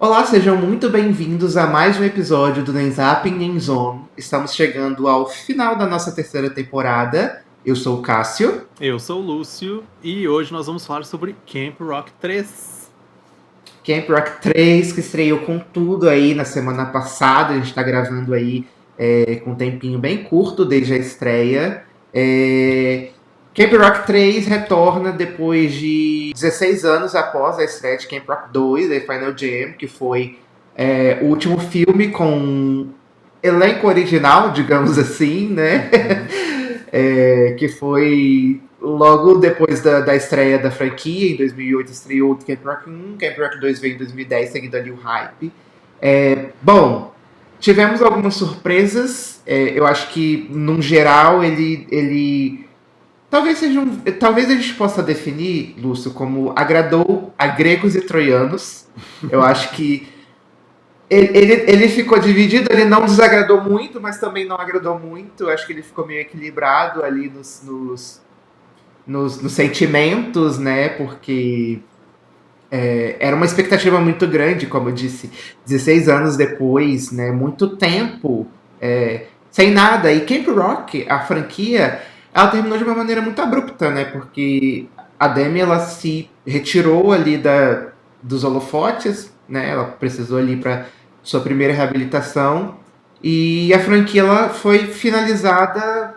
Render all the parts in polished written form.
Olá, sejam muito bem-vindos a mais um episódio do Nem Zapping Nem Zone. Estamos chegando ao final da nossa terceira temporada. Eu sou o Cássio. Eu sou o Lúcio e hoje nós vamos falar sobre Camp Rock 3. Camp Rock 3, que estreou com tudo aí na semana passada. A gente está gravando aí com um tempinho bem curto desde a estreia. Camp Rock 3 retorna depois de 16 anos após a estreia de Camp Rock 2, The Final Jam, que foi o último filme com elenco original, digamos assim, né? Que foi logo depois da estreia da franquia, em 2008 estreou Camp Rock 1, Camp Rock 2 veio em 2010, seguindo ali o hype. Bom, tivemos algumas surpresas, eu acho que, num geral, ele talvez a gente possa definir, Lúcio, como agradou a gregos e troianos. Eu acho que ele ficou dividido, ele não desagradou muito, mas também não agradou muito. Eu acho que ele ficou meio equilibrado ali nos sentimentos, né? Porque era uma expectativa muito grande, como eu disse, 16 anos depois, né? Muito tempo sem nada. E Camp Rock, a franquia, ela terminou de uma maneira muito abrupta, né? Porque a Demi, ela se retirou ali dos holofotes, né? Ela precisou ali para sua primeira reabilitação. E a franquia, ela foi finalizada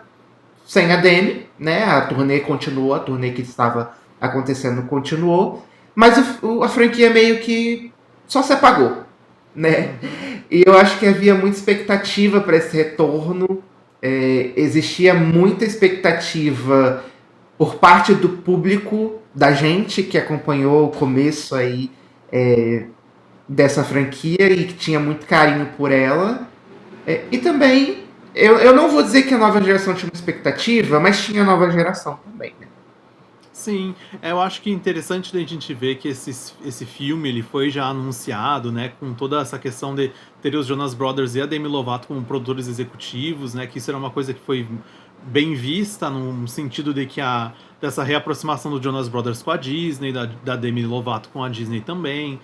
sem a Demi, né? A turnê continuou, a turnê que estava acontecendo continuou. Mas a franquia meio que só se apagou, né? E eu acho que havia muita expectativa para esse retorno. Existia muita expectativa por parte do público, da gente que acompanhou o começo aí dessa franquia e que tinha muito carinho por ela. E também, eu não vou dizer que a nova geração tinha uma expectativa, mas tinha a nova geração também, né? Sim, eu acho que é interessante da gente ver que esse filme ele foi já anunciado, né, com toda essa questão de ter os Jonas Brothers e a Demi Lovato como produtores executivos, né, que isso era uma coisa que foi bem vista no sentido de que dessa reaproximação do Jonas Brothers com a Disney, da Demi Lovato com a Disney também.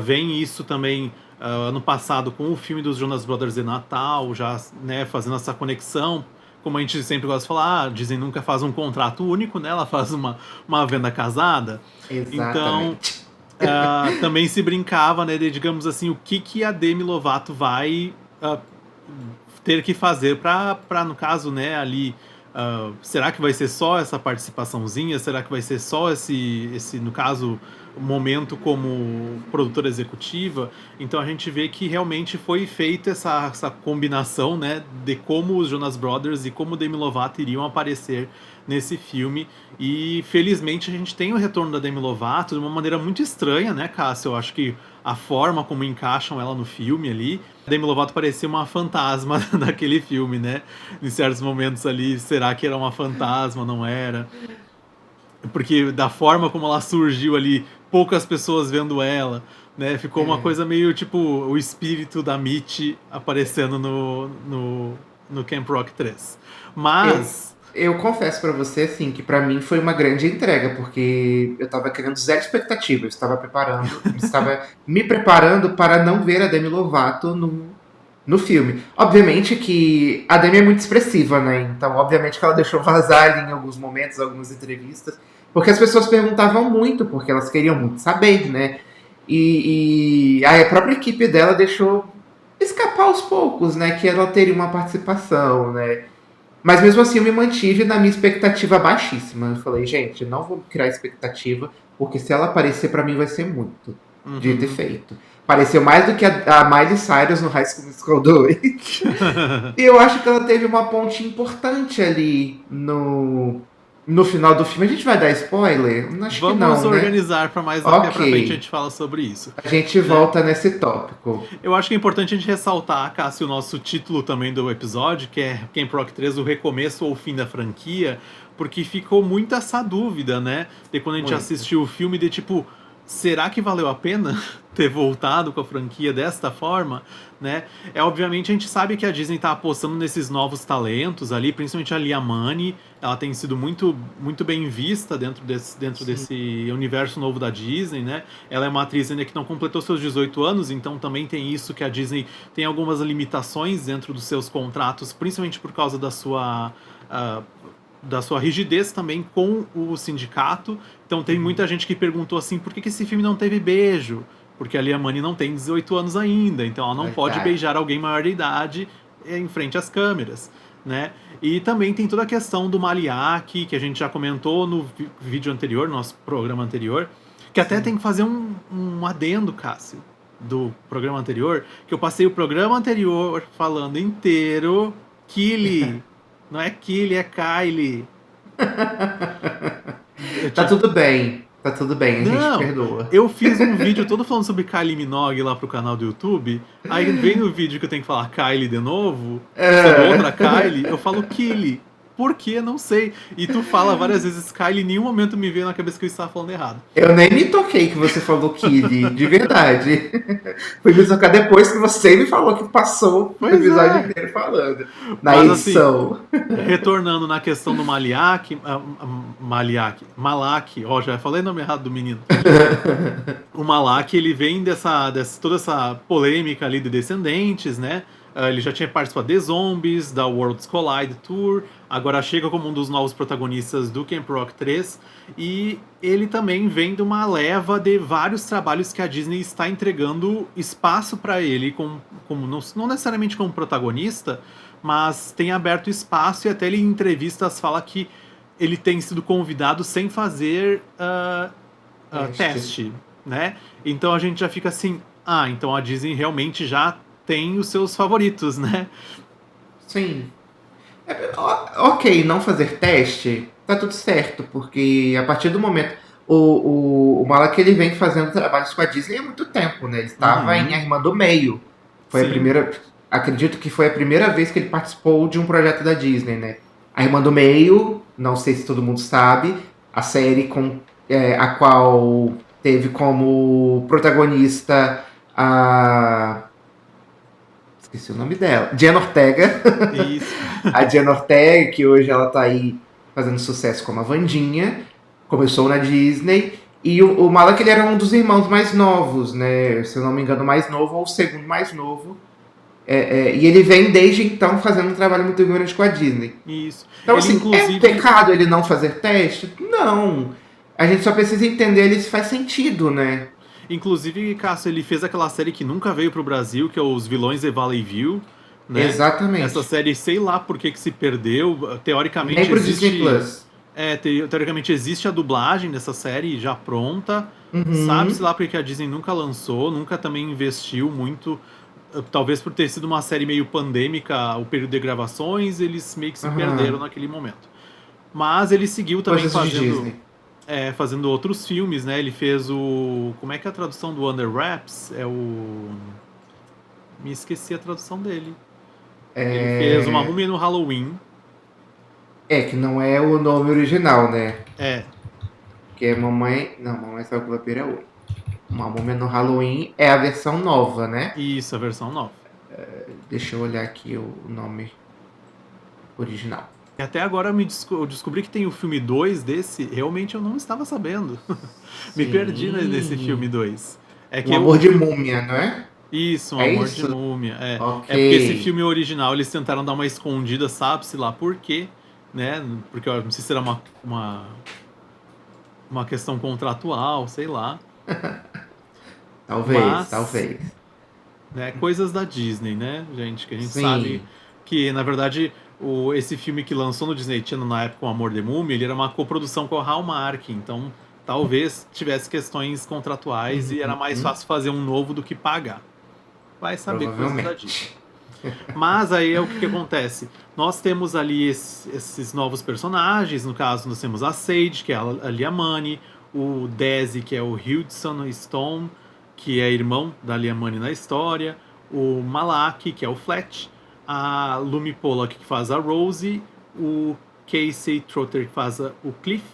Vem isso também ano passado com o filme dos Jonas Brothers de Natal, já, né, fazendo essa conexão. Como a gente sempre gosta de falar, a Disney nunca faz um contrato único, né? Ela faz uma venda casada. Exatamente. Então, também se brincava, né? De, digamos assim, o que a Demi Lovato vai ter que fazer para, no caso, né, ali... será que vai ser só essa participaçãozinha? Será que vai ser só esse no caso, momento como produtora executiva? Então a gente vê que realmente foi feita essa combinação, né, de como os Jonas Brothers e como Demi Lovato iriam aparecer nesse filme. E felizmente a gente tem o retorno da Demi Lovato de uma maneira muito estranha, né, Cássio? Eu acho que a forma como encaixam ela no filme ali. A Demi Lovato parecia uma fantasma daquele filme, né? Em certos momentos ali, será que era uma fantasma, não era? Porque da forma como ela surgiu ali, poucas pessoas vendo ela, né? Ficou uma coisa meio tipo o espírito da Mitty aparecendo no Camp Rock 3. Mas... Eu confesso pra você, assim, que pra mim foi uma grande entrega, porque eu tava criando zero expectativa. Eu estava me preparando para não ver a Demi Lovato no filme. Obviamente que a Demi é muito expressiva, né? Então, obviamente que ela deixou vazar ali em alguns momentos, algumas entrevistas, porque as pessoas perguntavam muito, porque elas queriam muito saber, né? E a própria equipe dela deixou escapar aos poucos, né? Que ela teria uma participação, né? Mas mesmo assim eu me mantive na minha expectativa baixíssima. Eu falei, gente, não vou criar expectativa, porque se ela aparecer pra mim vai ser muito. Dito e feito. Pareceu mais do que a Miley Cyrus no High School Musical 2. E eu acho que ela teve uma ponte importante ali no final do filme. A gente vai dar spoiler? Acho que não, vamos né? organizar para mais daqui pra frente a gente fala sobre isso. A gente volta nesse tópico. Eu acho que é importante a gente ressaltar, Cássio, o nosso título também do episódio, que é Camp Rock 3, o recomeço ou o fim da franquia, porque ficou muito essa dúvida, né? De quando a gente assistiu o filme, de tipo, será que valeu a pena ter voltado com a franquia desta forma, né? Obviamente a gente sabe que a Disney tá apostando nesses novos talentos ali, principalmente a Lia Money, ela tem sido muito bem vista dentro desse universo novo da Disney, né? Ela é uma atriz ainda que não completou seus 18 anos, então também tem isso que a Disney tem algumas limitações dentro dos seus contratos, principalmente por causa da sua rigidez também com o sindicato. Então tem muita gente que perguntou assim, por que esse filme não teve beijo? Porque a Lia Money não tem 18 anos ainda, então ela não pode beijar alguém maior de idade em frente às câmeras, né? E também tem toda a questão do Maliak, que a gente já comentou no vídeo anterior, no nosso programa anterior, que até tem que fazer um adendo, Cássio, do programa anterior, que eu passei o programa anterior falando inteiro Kylie. Não é Kylie, é Kylie. Tá tudo bem, a gente perdoa. Eu fiz um vídeo todo falando sobre Kylie Minogue lá pro canal do YouTube, aí vem no vídeo que eu tenho que falar Kylie de novo, sobre outra Kylie, eu falo Kylie. Por quê? Não sei. E tu fala várias vezes Kylie, em nenhum momento me veio na cabeça que eu estava falando errado. Eu nem me toquei que você falou Kylie, de verdade. Fui me tocar depois que você me falou que passou o episódio inteiro falando. Na edição. Assim, retornando na questão do Malak, ó, já falei o nome errado do menino. O Malak, ele vem toda essa polêmica ali de Descendentes, né? Ele já tinha participado de Zombies, da Worlds Collide Tour, agora chega como um dos novos protagonistas do Camp Rock 3, e ele também vem de uma leva de vários trabalhos que a Disney está entregando espaço para ele, não necessariamente como protagonista, mas tem aberto espaço, e até ele em entrevistas fala que ele tem sido convidado sem fazer teste, né? Então a gente já fica assim, então a Disney realmente já tem os seus favoritos, né? Sim. Ok, não fazer teste, tá tudo certo, porque a partir do momento... O Malak, ele vem fazendo trabalhos com a Disney há muito tempo, né? Ele estava em A Irmã do Meio. Foi a primeira... Acredito que foi a primeira vez que ele participou de um projeto da Disney, né? A Irmã do Meio, não sei se todo mundo sabe, a série a qual teve como protagonista a... Esqueci o nome dela. Diana Ortega. Isso. A Diana Ortega, que hoje ela tá aí fazendo sucesso como a Wandinha. Começou na Disney. E o Malak, ele era um dos irmãos mais novos, né? Se eu não me engano, mais novo ou o segundo mais novo. E ele vem desde então fazendo um trabalho muito grande com a Disney. Isso. Então, ele, assim, inclusive... é pecado ele não fazer teste? Não. A gente só precisa entender ele se faz sentido, né? Inclusive, Cássio, ele fez aquela série que nunca veio pro Brasil, que é Os Vilões de Valley View, né? Exatamente. Essa série, sei lá por que se perdeu. Teoricamente nem pro Disney Plus. Teoricamente existe a dublagem dessa série já pronta. Sabe-se lá porque a Disney nunca lançou, nunca também investiu muito. Talvez por ter sido uma série meio pandêmica, o período de gravações, eles meio que se perderam naquele momento. Mas ele seguiu também fazendo outros filmes, né? Ele fez como é que é a tradução do Under Wraps? Me esqueci a tradução dele. Ele fez Uma Múmia no Halloween. Que não é o nome original, né? Que é Mamãe Sabe que o Vampiro é outro. Uma Múmia no Halloween é a versão nova, né? Isso, a versão nova. Deixa eu olhar aqui o nome original. E até agora eu descobri que tem o filme 2 desse, realmente eu não estava sabendo. Me perdi nesse filme 2. Amor de Múmia, não é? Isso, Amor de Múmia. Okay. Porque esse filme original eles tentaram dar uma escondida, sabe-se lá por quê, né? Porque eu não sei se era uma questão contratual, sei lá. Talvez. Né, coisas da Disney, né, gente? Que a gente sabe que, na verdade, esse filme que lançou no Disney Channel na época, O Amor de Múmia, ele era uma coprodução com a Hallmark, então talvez tivesse questões contratuais e era mais fácil fazer um novo do que pagar. Vai saber coisas da Disney. Mas aí o que acontece? Nós temos ali esses novos personagens, no caso nós temos a Sage, que é a Lia Money, o Desi, que é o Hudson Stone, que é irmão da Lia Money na história, o Malak, que é o Fletch, a Lumi Pollack, que faz a Rosie, o Casey Trotter, que faz o Cliff,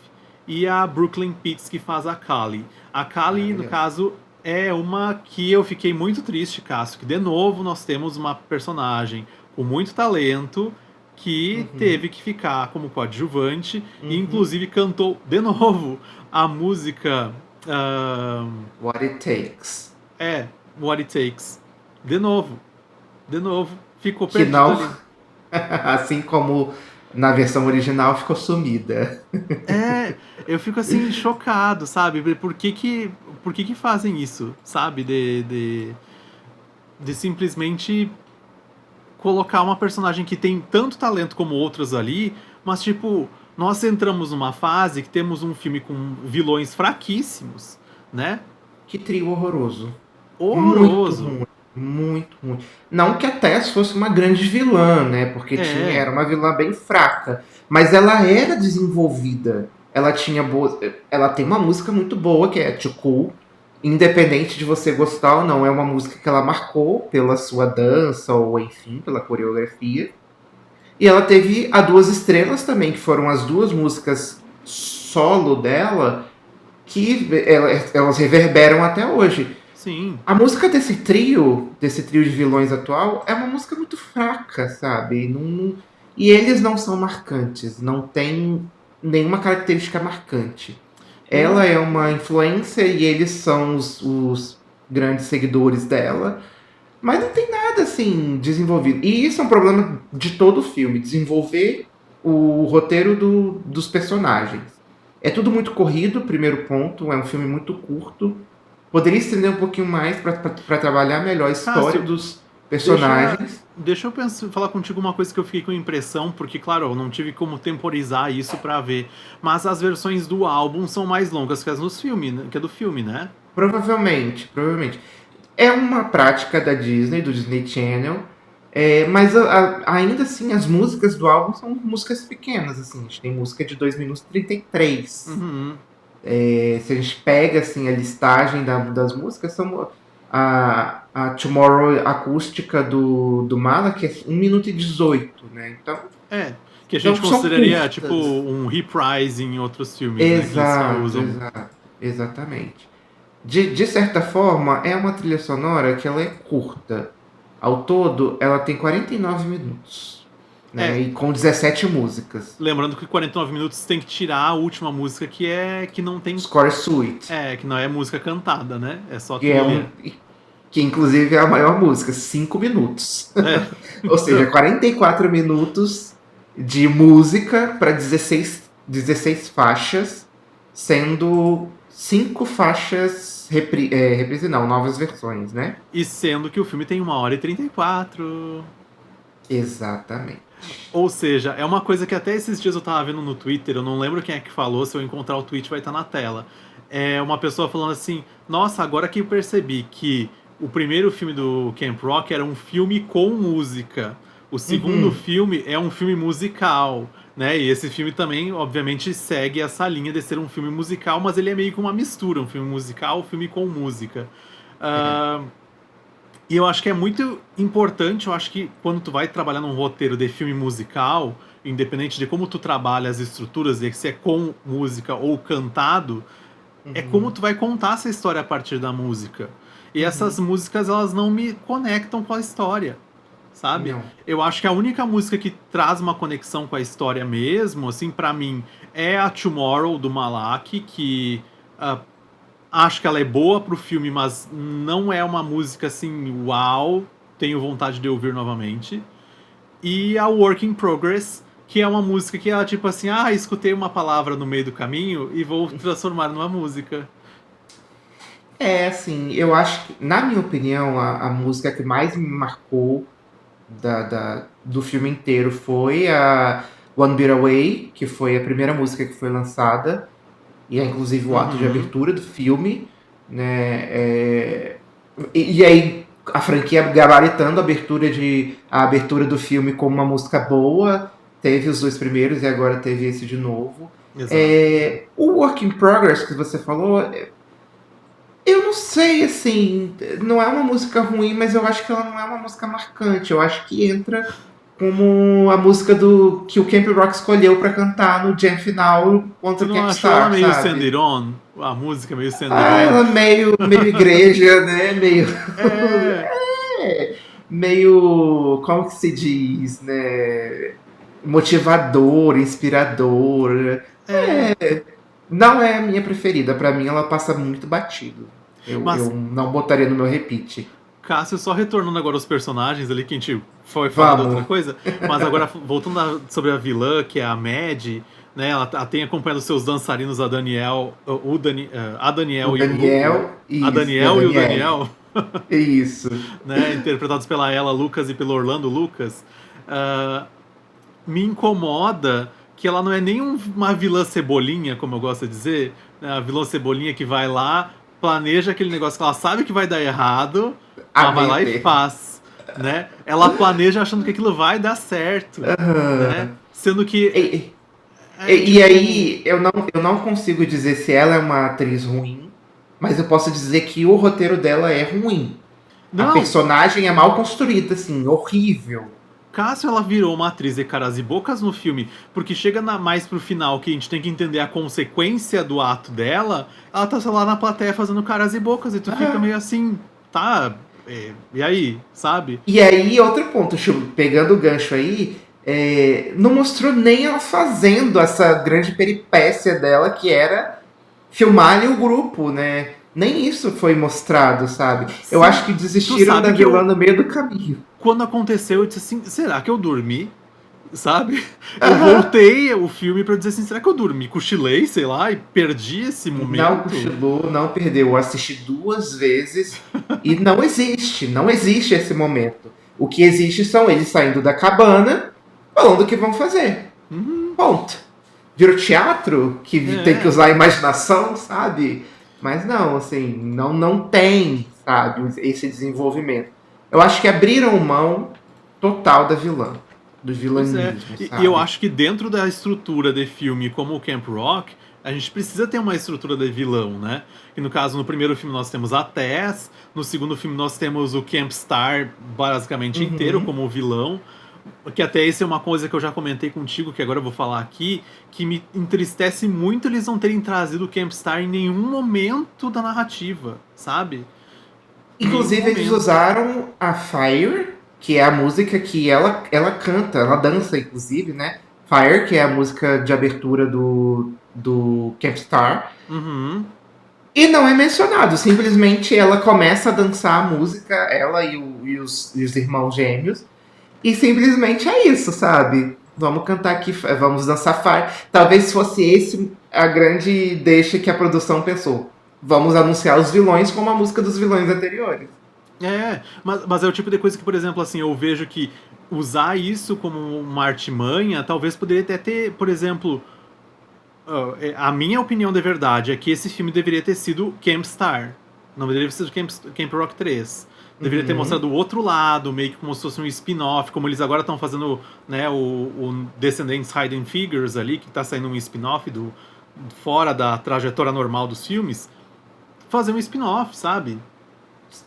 e a Brooklyn Pitts, que faz a Kali. A Kali, no Maravilhoso. caso, é uma que eu fiquei muito triste, Cássio, que de novo nós temos uma personagem com muito talento que Uhum, teve que ficar como coadjuvante e uhum. inclusive cantou de novo a música ah, What It Takes. é What It Takes. De novo, de novo, ficou Que perdido não, ali. assim como na versão original, ficou sumida. É, eu fico assim chocado, sabe? Por que que fazem isso, sabe? De simplesmente colocar uma personagem que tem tanto talento como outras ali, mas tipo, nós entramos numa fase que temos um filme com vilões fraquíssimos, né? Que trio horroroso. Muito Horroroso. ruim, muito ruim. Não que a Tess fosse uma grande vilã, né? Porque É, era uma vilã bem fraca, mas ela era desenvolvida. Ela tinha boa, ela tem uma música muito boa que é Too Cool, independente de você gostar ou não, é uma música que ela marcou pela sua dança ou enfim, pela coreografia. E ela teve a Duas Estrelas também, que foram as duas músicas solo dela que elas reverberam até hoje. sim. A música desse trio de vilões atual, é uma música muito fraca, sabe? E eles não são marcantes, não tem nenhuma característica marcante. Ela Eu, é uma influência e eles são os grandes seguidores dela, mas não tem nada assim desenvolvido. E isso é um problema de todo o filme, desenvolver o roteiro dos personagens. É tudo muito corrido, primeiro ponto, é um filme muito curto. Poderia estender um pouquinho mais para trabalhar melhor a história Cássio, dos deixa, personagens. deixa eu falar contigo uma coisa que eu fiquei com impressão, porque, claro, eu não tive como temporizar isso pra ver, mas as versões do álbum são mais longas que as dos filmes, que a do filme, né? Provavelmente, provavelmente. É uma prática da Disney, do Disney Channel, mas ainda assim as músicas do álbum são músicas pequenas, assim, a gente tem música de 2 minutos e 33. Uhum. Se a gente pega assim, a listagem das músicas, são a Tomorrow acústica do Mala, que é 1 minuto e 18, né? Então, É, que a gente são consideraria tipo curtas. um reprise em outros filmes, né? Que eles só Exato, usam. exato, exatamente. De certa forma, é uma trilha sonora que ela é curta. Ao todo, ela tem 49 minutos, né? É, E com 17 músicas. lembrando que 49 minutos tem que tirar a última música que não tem. Score Suite, Que não é música cantada, né? É só que é trilha. que inclusive é a maior música, 5 minutos. É. Ou seja, 44 minutos de música para 16 faixas, sendo 5 faixas reprise não, novas versões, né? E sendo que o filme tem 1h34. Exatamente. Ou seja, é uma coisa que até esses dias eu tava vendo no Twitter, eu não lembro quem é que falou, se eu encontrar o tweet vai estar na tela. É uma pessoa falando assim: Nossa, agora que eu percebi que o primeiro filme do Camp Rock era um filme com música, o segundo Uhum, filme é um filme musical, né? E esse filme também, obviamente, segue essa linha de ser um filme musical, mas ele é meio que uma mistura, um filme musical, um filme com música. é. Ah, e eu acho que é muito importante, eu acho que quando tu vai trabalhar num roteiro de filme musical, independente de como tu trabalha as estruturas, de se é com música ou cantado, é como Uhum, tu vai contar essa história a partir da música. E essas uhum. músicas, elas não me conectam com a história, sabe? Não. Eu acho que a única música que traz uma conexão com a história mesmo, assim, pra mim, é a Tomorrow, do Malak, que ah, acho que ela é boa pro filme, mas não é uma música assim, uau, tenho vontade de ouvir novamente. E a Work in Progress, que é uma música que ela, tipo assim, escutei uma palavra no meio do caminho e vou transformar numa música. Assim, eu acho que, na minha opinião, a música que mais me marcou do filme inteiro foi a One Beat Away, que foi a primeira música que foi lançada, e é inclusive o ato de Uhum, abertura do filme, né? E aí a franquia gabaritando a abertura do filme como uma música boa, teve os dois primeiros e agora teve esse de novo. exato. O Work in Progress que você falou, eu não sei, assim, não é uma música ruim, mas eu acho que ela não é uma música marcante. Eu acho que entra como a música que o Camp Rock escolheu pra cantar no jam final Você contra o não Camp achou ela Star, meio Send sabe? It On? A música meio Send It Ah, On? ela meio igreja, né? Meio. É, É, meio. Como que se diz, né? Motivador, inspirador. é. Não é a minha preferida. Pra mim, ela passa muito batido. Eu Mas, não botaria no meu repeat. Cássio, só retornando agora aos personagens ali, que a gente foi falar de outra Vamos. coisa, mas agora voltando sobre a vilã, que é a Mad, né? Ela tem acompanhado seus dançarinos, a Daniel, a O Daniel e o Daniel, a isso, e a Daniel e o Daniele. Daniel, Isso. né? Interpretados pela ela Lucas e pelo Orlando Lucas. ah, Me incomoda que ela não é nem uma vilã cebolinha, como eu gosto de dizer, né? A vilã cebolinha que vai lá, planeja aquele negócio que ela sabe que vai dar errado, mas vai Amei o lá e termo. faz, né? Ela planeja achando que aquilo vai dar certo, né? Aham. Sendo que E, é e tipo, aí, eu não consigo dizer se ela é uma atriz ruim, mas eu posso dizer que o roteiro dela é ruim. A não, personagem é mal construída, assim, horrível. Cássio ela virou uma atriz de caras e bocas no filme, porque chega mais pro final que a gente tem que entender a consequência do ato dela, ela tá só lá na plateia fazendo caras e bocas e tu fica Ah. meio assim, tá, e aí, sabe? E aí, outro ponto, pegando o gancho aí, não mostrou nem ela fazendo essa grande peripécia dela, que era filmar ali o grupo, né? Nem isso foi mostrado, sabe? Eu Sim, acho que tu desistiram da sabe que vilã eu, no meio do caminho. quando aconteceu, eu disse assim, será que eu dormi? Sabe? Eu Aham. voltei o filme pra dizer assim, será que eu dormi? Cochilei, sei lá, e perdi esse Não momento? cochilou, não perdeu. Eu assisti 2 vezes e não existe esse momento. O que existe são eles saindo da cabana, falando o que vão fazer. Uhum, Ponto. Virou teatro, que tem que é, usar a imaginação, sabe? Mas não, assim, não tem, sabe, esse desenvolvimento. Eu acho que abriram mão total da vilã, do pois é. vilanismo, E eu sabe? acho que dentro da estrutura de filme como o Camp Rock, a gente precisa ter uma estrutura de vilão, né? E no caso, no primeiro filme nós temos a Tess, no segundo filme nós temos o Camp Star basicamente inteiro Uhum. como vilão, que até isso é uma coisa que eu já comentei contigo, que agora eu vou falar aqui, que me entristece muito eles não terem trazido o Camp Star em nenhum momento da narrativa, sabe? Em nenhum Inclusive, eles momento. usaram a Fire, que é a música que ela canta, ela dança, inclusive, né? Fire, que é a música de abertura do Camp Star. Uhum. E não é mencionado, simplesmente ela começa a dançar a música, ela e os irmãos gêmeos, e simplesmente é isso, sabe? Vamos cantar aqui, vamos dançar Fire. Talvez fosse esse a grande deixa que a produção pensou. Vamos anunciar os vilões como a música dos vilões anteriores. Mas é o tipo de coisa que, por exemplo, assim, eu vejo que usar isso como uma artimanha, talvez poderia até ter, por exemplo, a minha opinião de verdade é que esse filme deveria ter sido Camp Star. Não deveria ter sido Camp Rock 3. Deveria ter Uhum. mostrado o outro lado, meio que como se fosse um spin-off, como eles agora estão fazendo, né, o Descendants Hidden Figures ali, que está saindo um spin-off fora da trajetória normal dos filmes. Fazer um spin-off, sabe?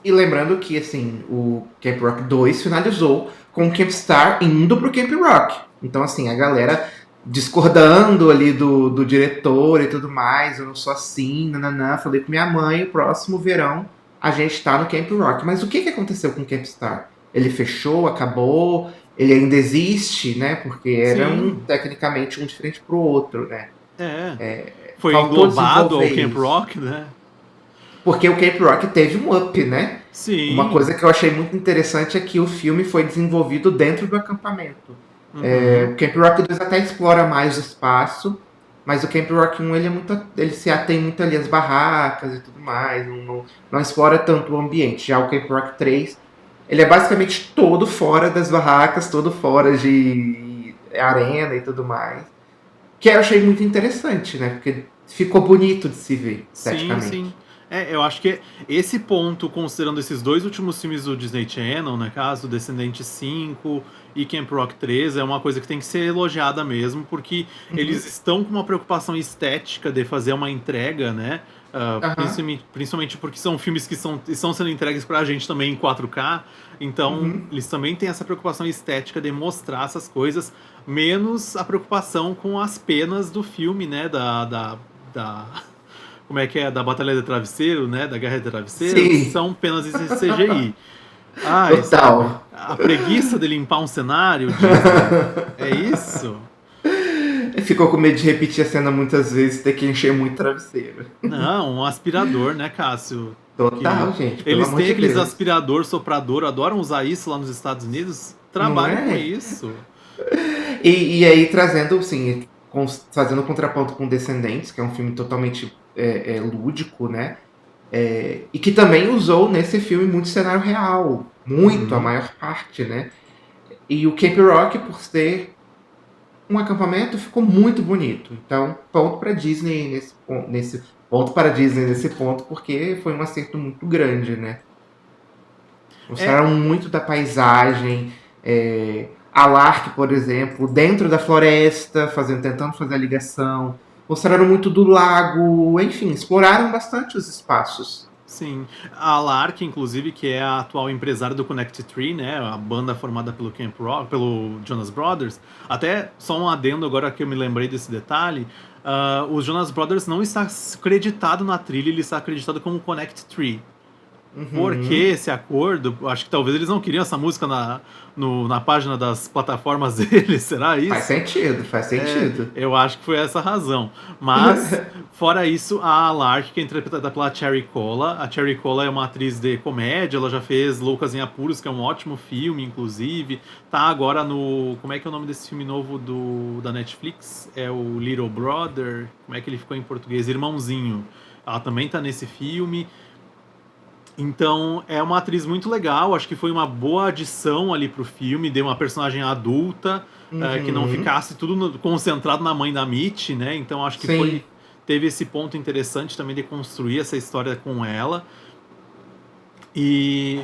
E lembrando que, assim, o Camp Rock 2 finalizou com o Camp Star indo pro Camp Rock. Então, assim, a galera discordando ali do diretor e tudo mais. Eu não sou assim, nananã. Falei com minha mãe, o próximo verão a gente tá no Camp Rock. Mas o que aconteceu com o Camp Star? Ele fechou, acabou, ele ainda existe, né? Porque era Sim, tecnicamente um diferente pro outro, né? é. Foi Faltou englobado desenvolver ao Camp isso. Rock, né? Porque o Camp Rock teve um up, né? Uma Sim. coisa que eu achei muito interessante é que o filme foi desenvolvido dentro do acampamento. Uhum. O Camp Rock 2 até explora mais o espaço, mas o Camp Rock 1 ele se atém muito ali às barracas e tudo mais, não explora tanto o ambiente. Já o Camp Rock 3, ele é basicamente todo fora das barracas, todo fora de arena e tudo mais. Que eu achei muito interessante, né? Porque ficou bonito de se ver, Sim, sim. esteticamente. Eu acho que esse ponto, considerando esses dois últimos filmes do Disney Channel, no caso, Descendente 5 e Camp Rock 3, é uma coisa que tem que ser elogiada mesmo, porque Uhum. eles estão com uma preocupação estética de fazer uma entrega, né? Aham. Principalmente porque são filmes que estão sendo entregues pra gente também em 4K, então Uhum. eles também têm essa preocupação estética de mostrar essas coisas, menos a preocupação com as penas do filme, né? Da como é que é, da Batalha de Travesseiro, né, da Guerra de Travesseiro, que Sim, são penas de CGI. Ai, sabe? total. A preguiça de limpar um cenário, Disney. É isso? Ficou com medo de repetir a cena muitas vezes e ter que encher muito travesseiro. Não, um aspirador, né, Cássio? Total, Que gente, pelo eles amor têm de aqueles Deus. aspirador, soprador, adoram usar isso lá nos Estados Unidos. Não Trabalhem com é? isso. E aí trazendo, assim, fazendo contraponto com Descendentes, que é um filme totalmente lúdico, né? E que também usou nesse filme muito cenário real. Muito, a Uhum. maior parte, né? E o Camp Rock, por ser um acampamento, ficou muito bonito. Então, ponto para Disney nesse ponto para Disney nesse ponto, porque foi um acerto muito grande, né? É, Mostraram muito da paisagem, Alark, por exemplo, dentro da floresta, tentando fazer a ligação. Mostraram muito do lago, enfim, exploraram bastante os espaços. sim. A Lark, inclusive, que é a atual empresária do Connect Tree, né? A banda formada pelo Camp Rock, pelo Jonas Brothers. Até só um adendo agora que eu me lembrei desse detalhe. Os Jonas Brothers não está creditado na trilha, ele está acreditado como Connect Tree. Porque Uhum. esse acordo, acho que talvez eles não queriam essa música na página das plataformas deles, será Faz isso? sentido, faz sentido. Eu acho que foi essa a razão. Mas, fora isso, a Lark, que é interpretada pela Cherry Cola. A Cherry Cola é uma atriz de comédia, ela já fez Loucas em Apuros, que é um ótimo filme, inclusive. Tá agora no. Como é que é o nome desse filme novo da Netflix? É o Little Brother. Como é que ele ficou em português? Irmãozinho. Ela também tá nesse filme. Então, é uma atriz muito legal, acho que foi uma boa adição ali pro filme, deu uma personagem adulta, que não Uhum. ficasse tudo concentrado na mãe da Mitch, né? Então, acho que Sim. teve esse ponto interessante também de construir essa história com ela. E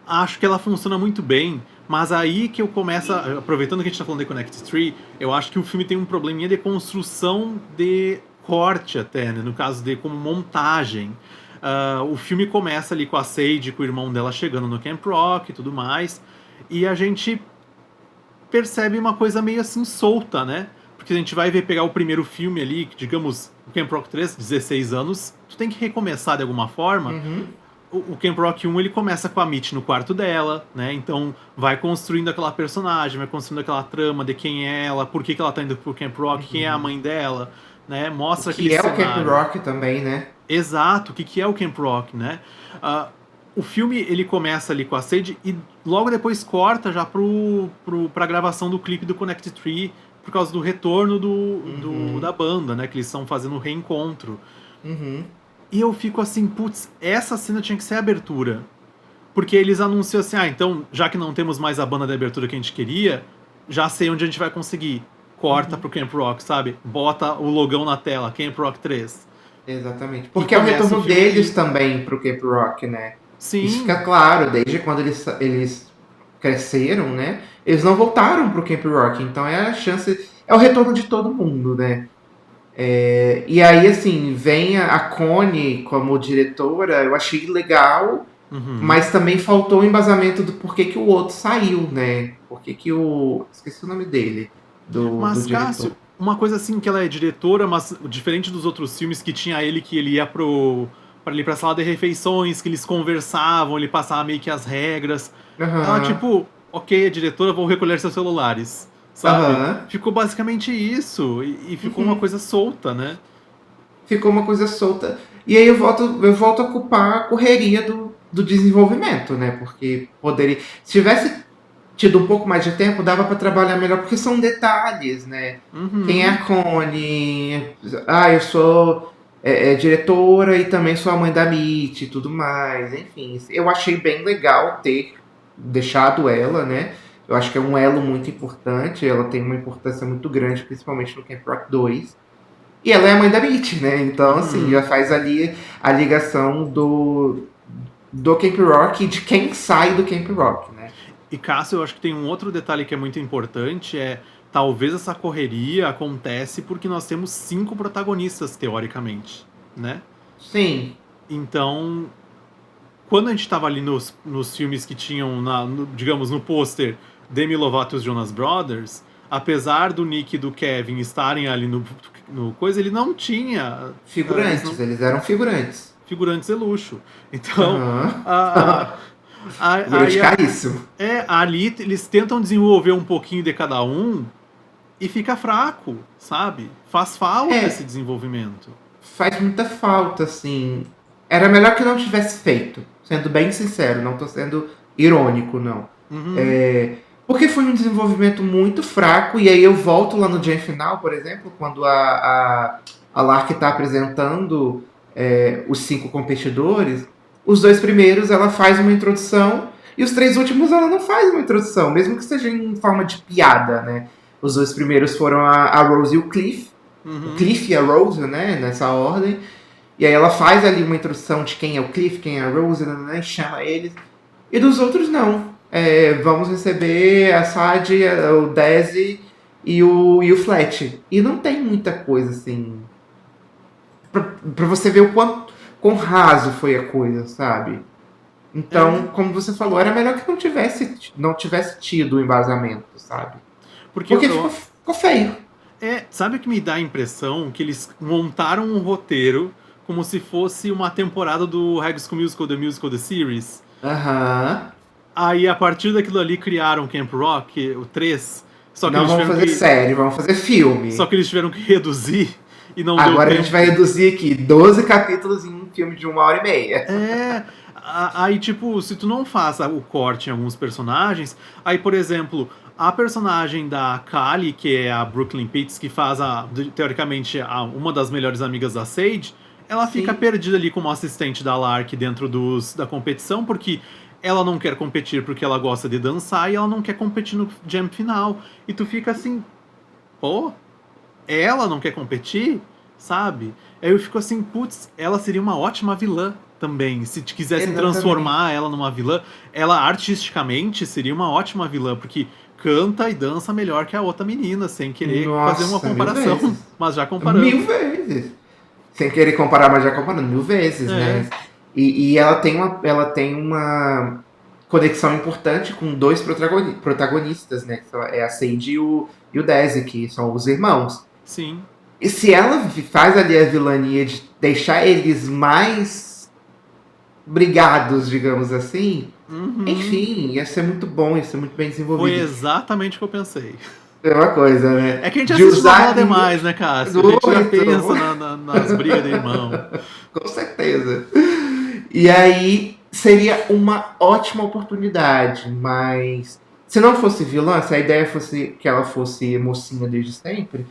acho que ela funciona muito bem, mas aí que eu começo, aproveitando que a gente tá falando de Connect Tree, eu acho que o filme tem um probleminha de construção de corte até, né? No caso de como montagem. O filme começa ali com a Sage, com o irmão dela chegando no Camp Rock e tudo mais, e a gente percebe uma coisa meio assim solta, né? Porque a gente vai ver pegar o primeiro filme ali, digamos, o Camp Rock 3, 16 anos, tu tem que recomeçar de alguma forma. Uhum. O Camp Rock 1 ele começa com a Mitch no quarto dela, né? Então vai construindo aquela personagem, vai construindo aquela trama de quem é ela, por que ela tá indo pro Camp Rock, quem é a mãe dela, né? O Mostra aquele que é o Camp cenário. Rock também, né? Exato, o que é o Camp Rock, né? O filme ele começa ali com a Sage e logo depois corta já pra gravação do clipe do Connect Tree por causa do retorno da Uhum. banda, né? Que eles estão fazendo um reencontro. Uhum. E eu fico assim, putz, essa cena tinha que ser a abertura. Porque eles anunciam assim, então, já que não temos mais a banda de abertura que a gente queria, já sei onde a gente vai conseguir. Corta pro Camp Rock, sabe? Bota o logão na tela, Camp Rock 3. Exatamente. E Porque é o começa o retorno filme deles ali. também pro Camp Rock, né? Isso fica Sim, claro, desde quando eles cresceram, né? Eles não voltaram pro Camp Rock, então é a chance, é o retorno de todo mundo, né? E aí, assim, vem a Connie como diretora, eu achei legal, uhum. mas também faltou o embasamento do porquê que o outro saiu, né? Porquê que o. Esqueci o nome dele, do Mas, diretor. Cássio, uma coisa assim que ela é diretora, mas diferente dos outros filmes que tinha ele que ele ia pra ali pra sala de refeições, que eles conversavam, ele passava meio que as regras. Ela, Aham. tipo, ok, a diretora, vou recolher seus celulares, sabe? Aham. Ficou basicamente isso, e ficou uma Uhum. coisa solta, né? Ficou uma coisa solta. E aí eu volto a culpar a correria do desenvolvimento, né? Porque poderia. Se tivesse tido um pouco mais de tempo, dava para trabalhar melhor, porque são detalhes, né? Quem é Uhum. a Connie? Ah, eu sou diretora e também sou a mãe da Mitty e tudo mais. Enfim, eu achei bem legal ter deixado ela, né? Eu acho que é um elo muito importante, ela tem uma importância muito grande, principalmente no Camp Rock 2. E ela é a mãe da Mitty, né? Então, assim, Uhum. já faz ali a ligação do Camp Rock e de quem sai do Camp Rock, né? E Cássio, eu acho que tem um outro detalhe que é muito importante, talvez essa correria acontece porque nós temos 5 protagonistas, teoricamente, né? Sim. Então, quando a gente estava ali nos filmes que tinham, digamos, no pôster Demi Lovato e os Jonas Brothers, apesar do Nick e do Kevin estarem ali no coisa, ele não tinha. Figurantes, eles eram figurantes. Figurantes é luxo. Então, Aham. a, Figurante caríssimo. ali eles tentam desenvolver um pouquinho de cada um e fica fraco, sabe? Faz falta esse É, desenvolvimento. faz muita falta, assim. Era melhor que não tivesse feito. Sendo bem sincero, não tô sendo irônico, não. Uhum. É, porque foi um desenvolvimento muito fraco, e aí eu volto lá no dia final, por exemplo, quando a Lark está apresentando os 5 competidores, os 2 primeiros ela faz uma introdução, e os 3 últimos ela não faz uma introdução, mesmo que seja em forma de piada, né? Os 2 primeiros foram a Rose e o Uhum. Cliff e a Rose, né, nessa ordem, e aí ela faz ali uma introdução de quem é o Cliff, quem é a Rose, né, e chama eles. E dos outros não. Vamos receber a Sad, o Desi e o Flat. E não tem muita coisa assim. Pra você ver o quão raso foi a coisa, sabe? Então, É, como você falou, era melhor que não tivesse tido o embasamento, sabe? porque Porque ficou feio. sabe o que me dá a impressão? Que eles montaram um roteiro como se fosse uma temporada do High School Musical, The Musical, The Series. Aham. Aí, a partir daquilo ali, criaram Camp Rock, o 3. Só que Não eles vamos tiveram fazer que, série, vamos fazer só filme. que eles tiveram que reduzir e não deu Agora a gente vai tempo. reduzir aqui 12 capítulos em um filme de 1 hora e meia. Aí, tipo, se tu não faz o corte em alguns personagens, aí, por exemplo, a personagem da Kali, que é a Brooklyn Pitts, que faz, teoricamente, uma das melhores amigas da Sage, ela fica Sim. perdida ali como assistente da Lark dentro da competição, porque ela não quer competir porque ela gosta de dançar e ela não quer competir no jam final. E tu fica assim, pô, ela não quer competir, sabe? Aí eu fico assim, putz, ela seria uma ótima vilã também. Se quisessem Exatamente. transformar ela numa vilã, ela artisticamente seria uma ótima vilã, porque canta e dança melhor que a outra menina, sem querer fazer uma Nossa, mil comparação, vezes. mas já Mil comparando. vezes. Sem querer comparar, mas já comparando, mil vezes, É, né? E ela tem uma conexão importante com 2 protagonistas, né? Que é a Sage e o Desi, que são os irmãos. sim. E se ela faz ali a vilania de deixar eles mais brigados, digamos assim, Uhum. enfim, ia ser muito bom, ia ser muito bem Foi desenvolvido. exatamente o que eu pensei. É uma coisa, É né? que a gente De assiste novela usar ali demais, né, Cássio? A gente já muito, pensa nas brigas de irmão. com certeza. E aí seria uma ótima oportunidade, mas se não fosse vilã, se a ideia fosse que ela fosse mocinha desde sempre,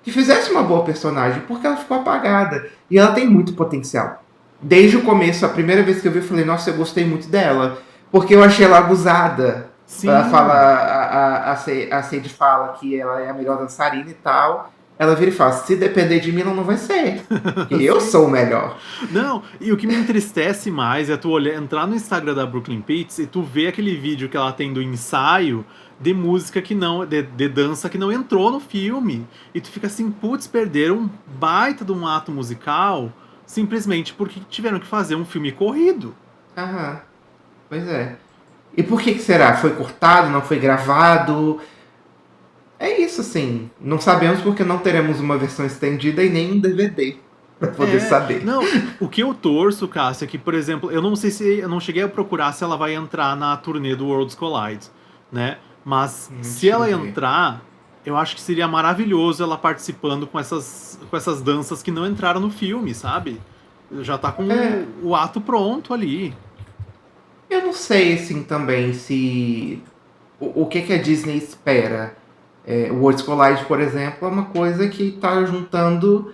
que fizesse uma boa personagem, porque ela ficou apagada. E ela tem muito potencial. Desde o começo, a primeira vez que eu vi, eu falei, nossa, eu gostei muito dela. Porque eu achei ela abusada. Ela fala, Sim. a Sadie fala que ela é a melhor dançarina e tal. Ela vira e fala, se depender de mim, ela não vai ser. Porque eu Sim. sou o melhor. Não, e o que me entristece mais é tu entrar no Instagram da Brooklyn Pitts e tu ver aquele vídeo que ela tem do ensaio de música que não, de dança que não entrou no filme. E tu fica assim, putz, perderam um baita de um ato musical simplesmente porque tiveram que fazer um filme corrido. Aham, pois é. E por que será? Foi cortado, não foi gravado? É isso, assim. Não sabemos porque não teremos uma versão estendida e nem um DVD para poder saber. Não, o que eu torço, Cássio, é que, por exemplo, eu não sei se eu não cheguei a procurar se ela vai entrar na turnê do Worlds Collide, né? Mas se Deixa eu ela ver. entrar, eu acho que seria maravilhoso ela participando com essas danças que não entraram no filme, sabe? Já tá com É, o ato pronto ali. eu não sei, assim, também se. O que a Disney espera. O Worlds Collide, por exemplo, é uma coisa que está juntando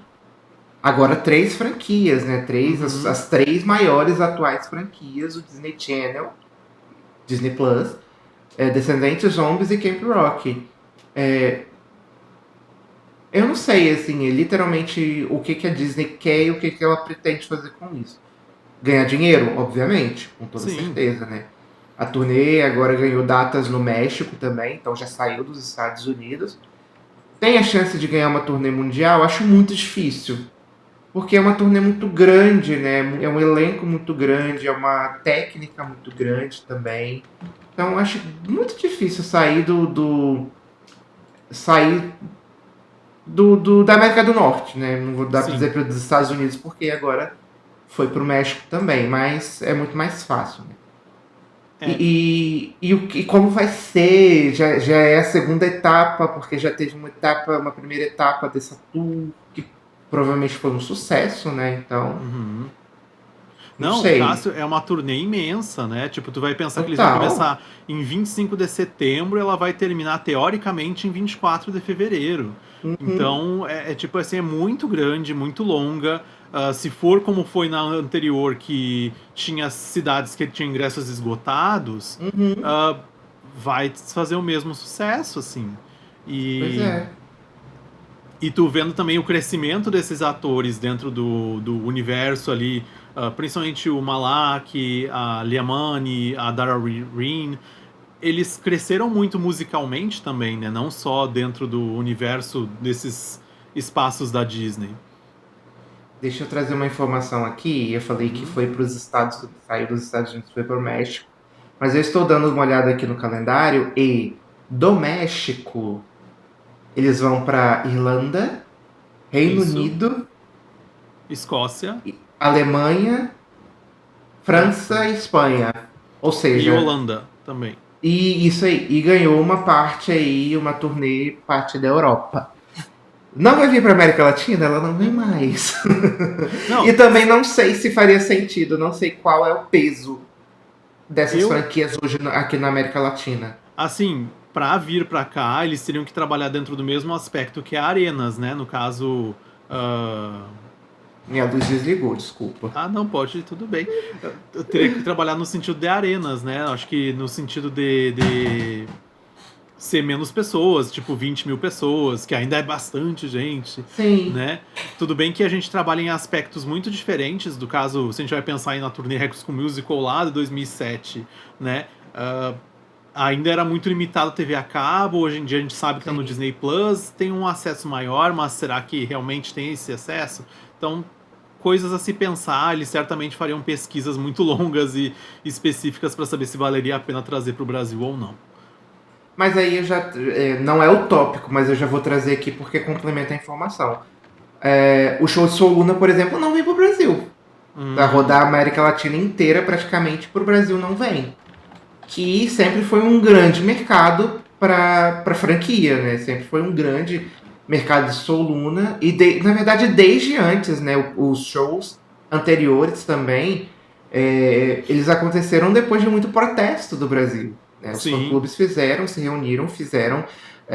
agora 3 franquias, né? Uhum. As 3 maiores atuais franquias, o Disney Channel, Disney Plus, Descendentes Zombies e Camp Rock. É, Eu não sei, assim, literalmente o que, que a Disney quer e o que, que ela pretende fazer com isso. Ganhar dinheiro, obviamente, com toda Sim. certeza, né? A turnê agora ganhou datas no México também, então já saiu dos Estados Unidos. Tem a chance de ganhar uma turnê mundial? Acho muito difícil. Porque é uma turnê muito grande, né? É um elenco muito grande, é uma técnica muito grande também. Então acho muito difícil sair da América do Norte, né? Não vou dar para Sim. dizer para os Estados Unidos porque agora foi para o México também, mas é muito mais fácil, né? É, E como vai ser? Já é a segunda etapa, porque já teve uma primeira etapa dessa tour, que provavelmente foi um sucesso, né? Então, uhum. não Não, sei. Cássio, é uma turnê imensa, né? Tipo, tu vai pensar que eles vão Total. começar em 25 de setembro, ela vai terminar teoricamente em 24 de fevereiro. Uhum, Então, tipo assim, é muito grande, muito longa. Se for como foi na anterior, que tinha cidades que tinham ingressos esgotados, uhum. ah, vai fazer o mesmo sucesso, assim. Pois E é. e tu vendo também o crescimento desses atores dentro do universo ali, principalmente o Malak, a Liamani, a Dara Reen, eles cresceram muito musicalmente também, né? Não só dentro do universo desses espaços da Disney. Deixa eu trazer uma informação aqui. Eu falei que Uhum. foi para os Estados, saiu dos Estados Unidos, foi para o México. Mas eu estou dando uma olhada aqui no calendário e do México eles vão para Irlanda, Reino Isso. Unido, Escócia, Alemanha, né? França e Espanha. Ou E seja, Holanda também. e isso aí, e ganhou uma parte aí, uma turnê, parte da Europa. Não vai vir para América Latina? Ela não vem Hum. mais. E Não, também não sei se faria sentido, não sei qual é o peso dessas eu franquias hoje aqui na América Latina. assim, pra vir pra cá, eles teriam que trabalhar dentro do mesmo aspecto que a Arenas, né? No caso. ah, Minha luz desligou, desculpa. não, pode, tudo bem. Eu teria que trabalhar no sentido de arenas, né? Acho que no sentido de ser menos pessoas, tipo 20 mil pessoas, que ainda é bastante gente, Sim, né? Tudo bem que a gente trabalha em aspectos muito diferentes, do caso, se a gente vai pensar aí na turnê High School Musical lá de 2007, né? Ainda era muito limitado a TV a cabo, hoje em dia a gente sabe que está no sim. Disney Plus, tem um acesso maior, mas será que realmente tem esse acesso? Então, coisas a se pensar, eles certamente fariam pesquisas muito longas e específicas para saber se valeria a pena trazer para o Brasil ou não. Mas aí eu já. Não é o tópico, mas eu já vou trazer aqui porque complementa a informação. O show de Soluna, por exemplo, não vem pro Brasil. Pra rodar a Hum, América Latina inteira, praticamente, pro Brasil não vem. Que sempre foi um grande mercado para franquia, né? Sempre foi um grande mercado de Soluna. Na verdade, desde antes, né? Os shows anteriores também, eles aconteceram depois de muito protesto do Brasil. Né? Os sim, fã-clubes se reuniram,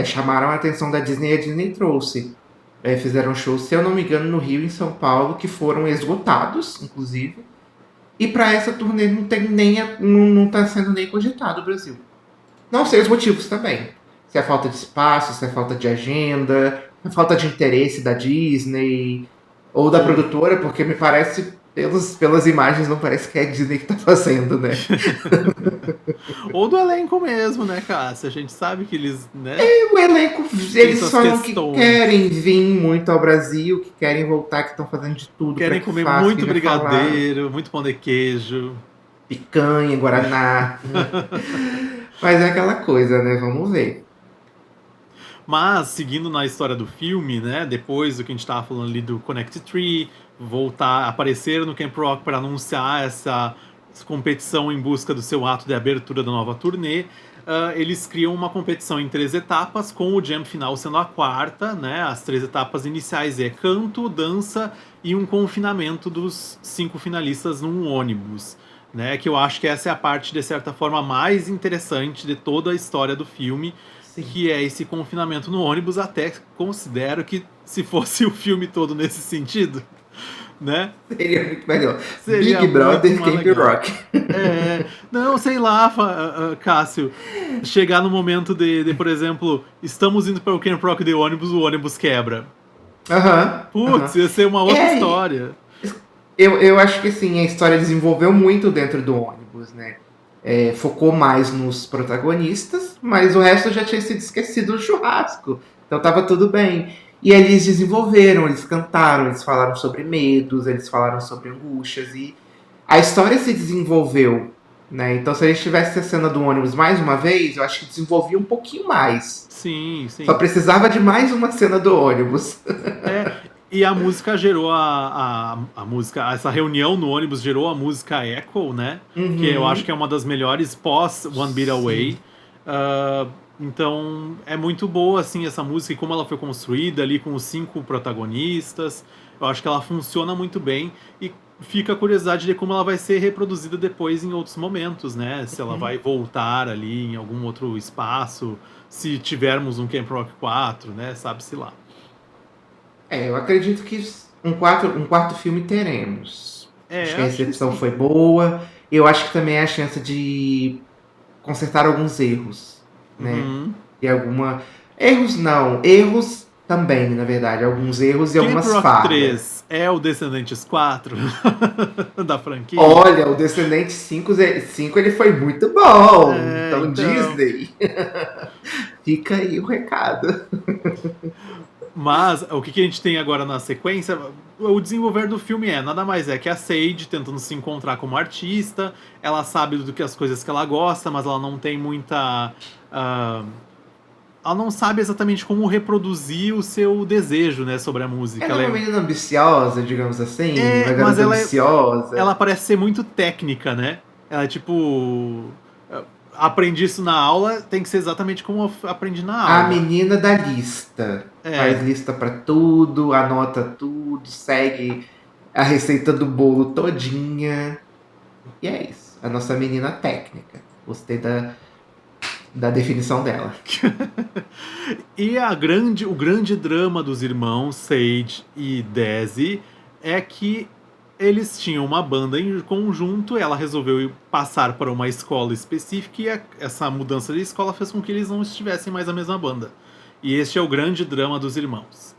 chamaram a atenção da Disney e a Disney trouxe. Fizeram shows, se eu não me engano, no Rio e em São Paulo, que foram esgotados, inclusive. E para essa turnê não está sendo nem cogitado o Brasil. Não sei os motivos também. Se é falta de espaço, se é falta de agenda, se é falta de interesse da Disney ou da ou produtora, porque me parece, pelas imagens, não parece que é a Disney que está fazendo, né? ou do elenco mesmo, né, Cássia? A gente sabe que eles, né, O elenco, têm eles suas falam que questões. querem vir muito ao Brasil, que querem voltar, que estão fazendo de tudo para Querem que comer faça, que muito já falaram. brigadeiro, muito pão de queijo. Picanha, Guaraná. Mas é aquela coisa, né? Vamos ver. Mas, seguindo na história do filme, né, depois do que a gente estava falando ali do Connect Tree, voltar, aparecer no Camp Rock para anunciar essa competição em busca do seu ato de abertura da nova turnê, eles criam uma competição em 3 etapas, com o jam final sendo a quarta, né, as 3 etapas iniciais é canto, dança e um confinamento dos 5 finalistas num ônibus. Né, que eu acho que essa é a parte, de certa forma, mais interessante de toda a história do filme, Sim. que é esse confinamento no ônibus. Até considero que se fosse o filme todo nesse sentido, né, Seria muito melhor. seria Big muito Brother mais Camp legal. Rock. Não, sei lá, Cássio, chegar no momento de, por exemplo, estamos indo para o Camp Rock de ônibus, o ônibus quebra. Aham, Putz, aham. ia ser uma outra É, história. eu acho que sim, a história desenvolveu muito dentro do ônibus, né? É, focou mais nos protagonistas, mas o resto já tinha sido esquecido no churrasco. Então tava tudo bem. E aí eles desenvolveram, eles cantaram, eles falaram sobre medos, eles falaram sobre angústias e a história se desenvolveu, né? Então se a gente tivesse a cena do ônibus mais uma vez, eu acho que desenvolvia um pouquinho mais. Sim, Só sim. precisava de mais uma cena do ônibus. É, e a música gerou a música, essa reunião no ônibus gerou a música Echo, né? Que eu acho que Uhum. é uma das melhores pós One Beat Sim. Away. Ah, então é muito boa assim essa música e como ela foi construída ali com os 5 protagonistas. Eu acho que ela funciona muito bem e fica a curiosidade de como ela vai ser reproduzida depois em outros momentos, né? Se ela vai voltar ali em algum outro espaço, se tivermos um Camp Rock 4, né? Sabe-se lá. É, eu acredito que um quarto filme teremos. Acho que a Acho que recepção sim. foi boa. Eu acho que também é a chance de consertar alguns erros, né? Uhum. E alguma. Erros não, erros também, na verdade. Alguns erros e Camp algumas Rock falhas. 3 é o Descendentes 4 da franquia? Olha, o Descendente 5 ele foi muito bom. É, Então, então. Disney, fica aí o recado. Mas o que a gente tem agora na sequência? O desenvolver do filme é nada mais é que a Sage tentando se encontrar como artista. Ela sabe do que as coisas que ela gosta, mas ela não tem muita. ah, ela não sabe exatamente como reproduzir o seu desejo, né, sobre a música. Ela é uma menina ambiciosa, digamos assim, uma Mas garota ela ambiciosa. parece ser muito técnica, né? Ela é tipo. Aprendi isso na aula, tem que ser exatamente como eu aprendi na A aula. menina da lista. Faz É. lista pra tudo, anota tudo, segue a receita do bolo todinha. E é isso. A nossa menina técnica. Gostei da definição dela. E o grande drama dos irmãos Sage e Desi é que eles tinham uma banda em conjunto, ela resolveu passar para uma escola específica e essa mudança de escola fez com que eles não estivessem mais na mesma banda. E este é o grande drama dos irmãos.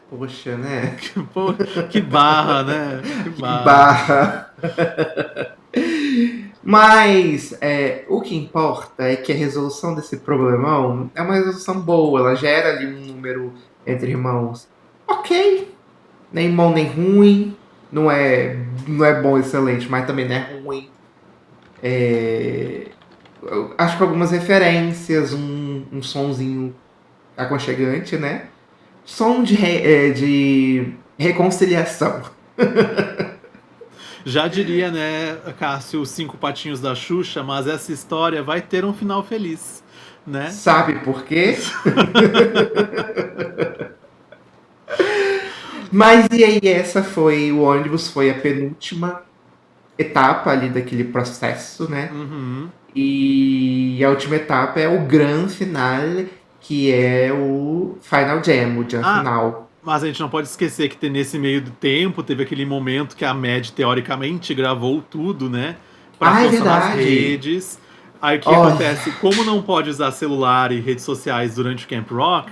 Poxa, né? Pô, que barra, né? Que Que barra. barra. Mas o que importa é que a resolução desse problemão é uma resolução boa. Ela gera ali um número entre irmãos ok, nem bom nem ruim. Não é bom, excelente, mas também não é ruim. Eu acho que algumas referências, um sonzinho aconchegante, né? Som de reconciliação. Já diria, né, Cássio, os 5 patinhos da Xuxa, mas essa história vai ter um final feliz, né? Sabe por quê? Mas e aí, o ônibus foi a penúltima etapa ali daquele processo, né? Uhum. E a última etapa é o grande finale, que é o Final Jam, o jam Ah, final. mas a gente não pode esquecer que nesse meio do tempo teve aquele momento que a Mad teoricamente gravou tudo, né? Pra Ah, é postar nas verdade! redes. Aí o que Olha, acontece? Como não pode usar celular e redes sociais durante o Camp Rock,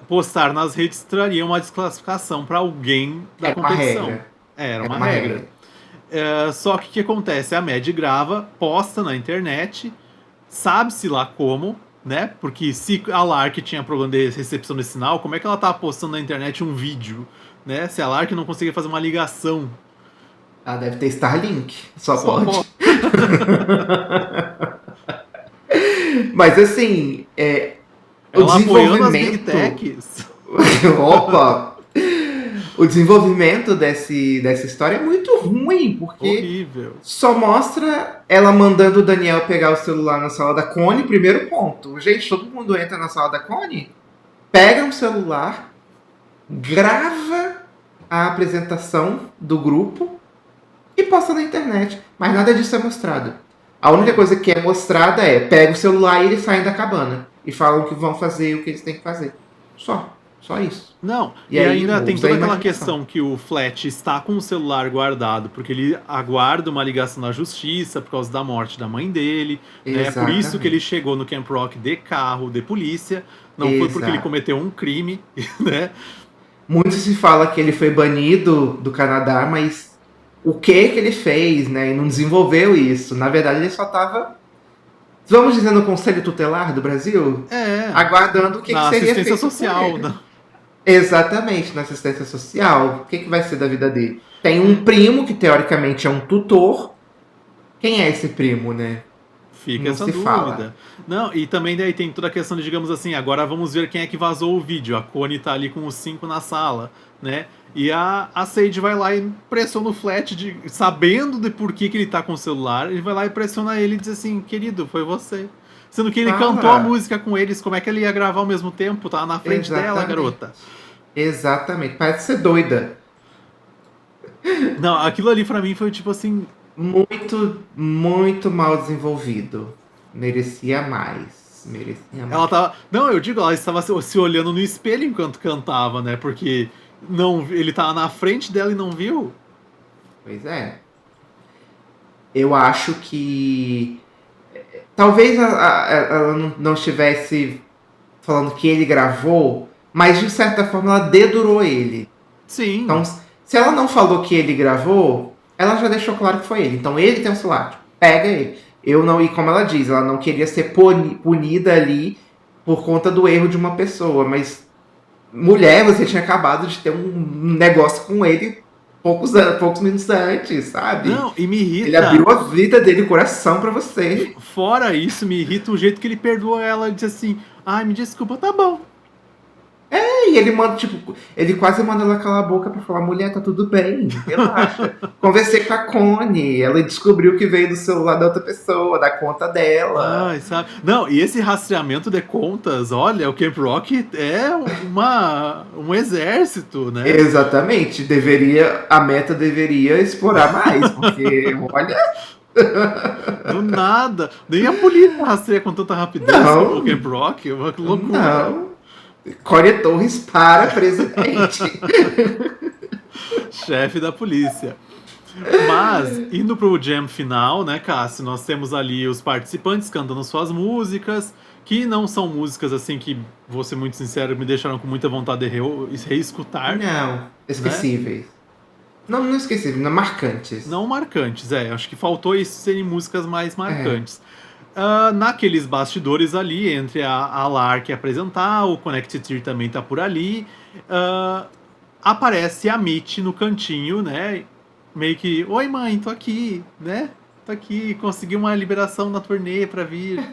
postar nas redes traria uma desclassificação para alguém da era uma competição. regra. Era Era uma uma regra. regra. Só que o que acontece? A Mad grava, posta na internet, sabe-se lá como, né? Porque se a Lark tinha problema de recepção de sinal, como é que ela tá postando na internet um vídeo, né? Se a Lark não conseguia fazer uma ligação. Ela deve ter Starlink, só Só pode. pode. Mas assim, o Ela apoiando as Big desenvolvimento. Techs. Opa! O desenvolvimento dessa história é muito ruim, porque Horrível. só mostra ela mandando o Daniel pegar o celular na sala da Connie, primeiro ponto. Gente, todo mundo entra na sala da Connie, pega um celular, grava a apresentação do grupo e posta na internet. Mas nada disso é mostrado. A única É. coisa que é mostrada é pega o celular e eles saem da cabana. E falam o que vão fazer e o que eles têm que fazer. Só. Só isso. Não, E e aí ainda tem usa a toda aquela imaginação. questão que o Flat está com o celular guardado, porque ele aguarda uma ligação na justiça por causa da morte da mãe dele, né? Por isso que ele Exatamente. chegou no Camp Rock de carro, de polícia, não foi porque ele Exato. cometeu um crime, né? Muito se fala que ele foi banido do Canadá, mas o que ele fez, né? E não desenvolveu isso. Na verdade, ele só estava, vamos dizer, no Conselho Tutelar do Brasil, É, aguardando o que na seria assistência feito com social, ele. não. Exatamente, na assistência social. O que vai ser da vida dele? Tem um primo que teoricamente é um tutor. Quem é esse primo, né? Fica Não essa se fala. dúvida. Não, e também daí tem toda a questão de, digamos assim, agora vamos ver quem é que vazou o vídeo. A Connie tá ali com os 5 na sala, né? E a Sage vai lá e pressiona o Flat, sabendo de por que ele tá com o celular, ele vai lá e pressiona ele e diz assim, querido, foi você. Sendo que ele cantou a Fala. música com eles, como é que ele ia gravar ao mesmo tempo? Tava na frente dela, Exatamente. garota. Exatamente. Parece ser doida. Não, aquilo ali pra mim foi tipo assim, Muito, muito mal desenvolvido. Merecia mais. Merecia ela mais. tava. Não, eu digo, ela estava se olhando no espelho enquanto cantava, né? Porque não, ele tava na frente dela e não viu. Pois é. Eu acho que talvez ela não estivesse falando que ele gravou, mas de certa forma ela dedurou ele. Então, Sim. se ela não falou que ele gravou, ela já deixou claro que foi ele. Então ele tem um celular, tipo, pega ele. Eu não, e como ela diz, ela não queria ser punida ali por conta do erro de uma pessoa, mas mulher, você tinha acabado de ter um negócio com ele poucos minutos antes, sabe? Não, e me Ele abriu irrita. a vida dele, o coração pra você. Fora isso, me irrita o jeito que ele perdoa ela e diz assim: ai, me desculpa, tá bom. E ele manda, tipo, ele quase manda ela calar a boca pra falar, mulher, tá tudo bem, relaxa. Conversei com a Connie, ela descobriu que veio do celular da outra pessoa, da conta dela. Ai, sabe? Não, e esse rastreamento de contas, olha, o Camp Rock é um exército, né? Exatamente, a meta deveria explorar mais, porque, olha, Do nada. Nem a polícia rastreia com tanta rapidez como o não, Camp Rock, é uma loucura. não. Connie Torres para presidente. Chefe da polícia. Mas, indo pro jam final, né, Cássio, nós temos ali os participantes cantando suas músicas, que não são músicas assim que, vou ser muito sincero, me deixaram com muita vontade de reescutar, Não, né? esquecíveis. Não, não esquecíveis, não marcantes. Não marcantes, acho que faltou isso serem músicas mais É, marcantes. Naqueles bastidores ali, entre a Lark apresentar, o Connected Tree também tá por ali, aparece a Mitch no cantinho, né? Meio que, oi mãe, tô aqui, né? Tô aqui, consegui uma liberação na turnê pra vir,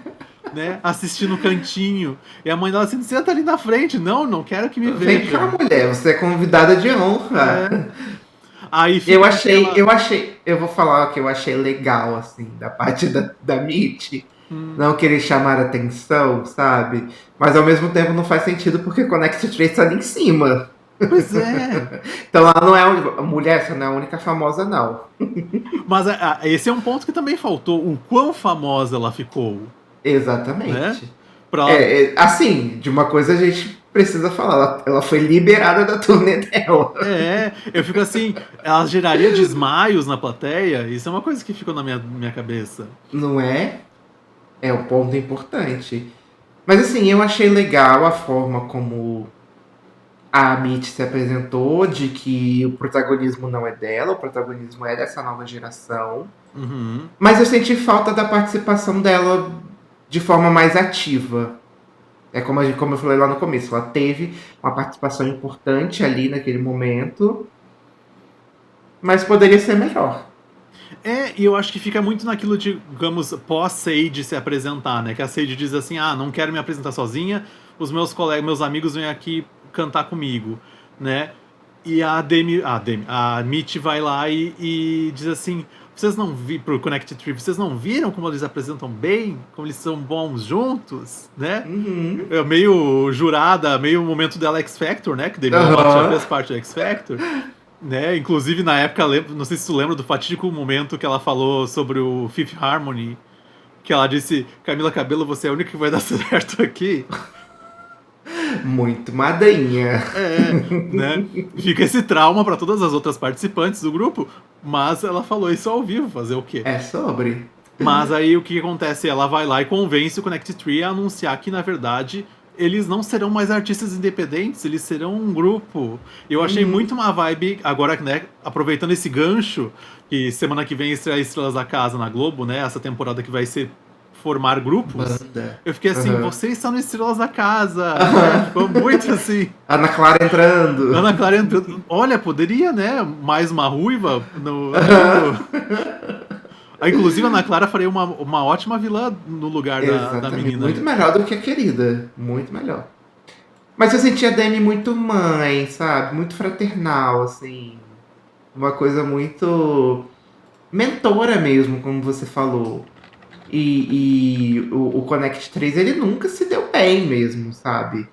né? Assistir no cantinho. E a mãe dela assim, senta ali na frente. Não, não quero que me vem cá, vejam. mulher, você é convidada de honra. É. Aí fica naquela. Eu vou falar o que eu achei legal, assim, da parte da Mitch. Hum, Não querer chamar atenção, sabe? Mas ao mesmo tempo não faz sentido porque Connect Trace tá ali em cima. pois é. Então ela não é a mulher, essa não é a única famosa, não. Mas esse é um ponto que também faltou. O quão famosa ela ficou, né? Exatamente. Pra, Assim, de uma coisa a gente precisa falar. Ela foi liberada da turnê dela. eu fico assim, ela geraria desmaios na plateia? Isso é uma coisa que ficou na minha cabeça. Não é? É um ponto importante. Mas assim, eu achei legal a forma como a Mitch se apresentou, de que o protagonismo não é dela, o protagonismo é dessa nova geração. Uhum. Mas eu senti falta da participação dela de forma mais ativa. É como eu falei lá no começo, ela teve uma participação importante ali naquele momento, mas poderia ser melhor. E eu acho que fica muito naquilo de, digamos, pós-Sage se apresentar, né? Que a Sage diz assim, não quero me apresentar sozinha, os meus colegas, meus amigos vêm aqui cantar comigo, né? E a Mitch vai lá e diz assim, vocês não viram, pro Connected Tree, vocês não viram como eles apresentam bem? Como eles são bons juntos, né? Uhum. É meio jurada, meio momento do X Factor, né? Que Demi Lovato já Aham. fez parte do X Factor. Né? Inclusive, na época, não sei se tu lembra do fatídico momento que ela falou sobre o Fifth Harmony, que ela disse, Camila Cabello, você é a única que vai dar certo aqui. Muito madrinha. Né? Fica esse trauma para todas as outras participantes do grupo, mas ela falou isso ao vivo, fazer o quê? É sobre. Mas aí o que acontece? Ela vai lá e convence o Connect Tree a anunciar que, na verdade, eles não serão mais artistas independentes, eles serão um grupo. Eu achei muito uma vibe, agora, né, aproveitando esse gancho, que semana que vem estreia Estrelas da Casa na Globo, né, essa temporada que vai ser formar grupos. Banda. Eu fiquei assim, vocês estão no Estrelas da Casa. Né? Ficou muito assim. Ana Clara entrando. Ana Clara entrando. Olha, poderia, né, mais uma ruiva no... Inclusive, a Ana Clara faria uma ótima vilã no lugar da menina. Muito melhor do que a querida. Muito melhor. Mas eu senti a Demi muito mãe, sabe? Muito fraternal, assim. Uma coisa muito mentora mesmo, como você falou. E o Connect 3, ele nunca se deu bem mesmo, sabe?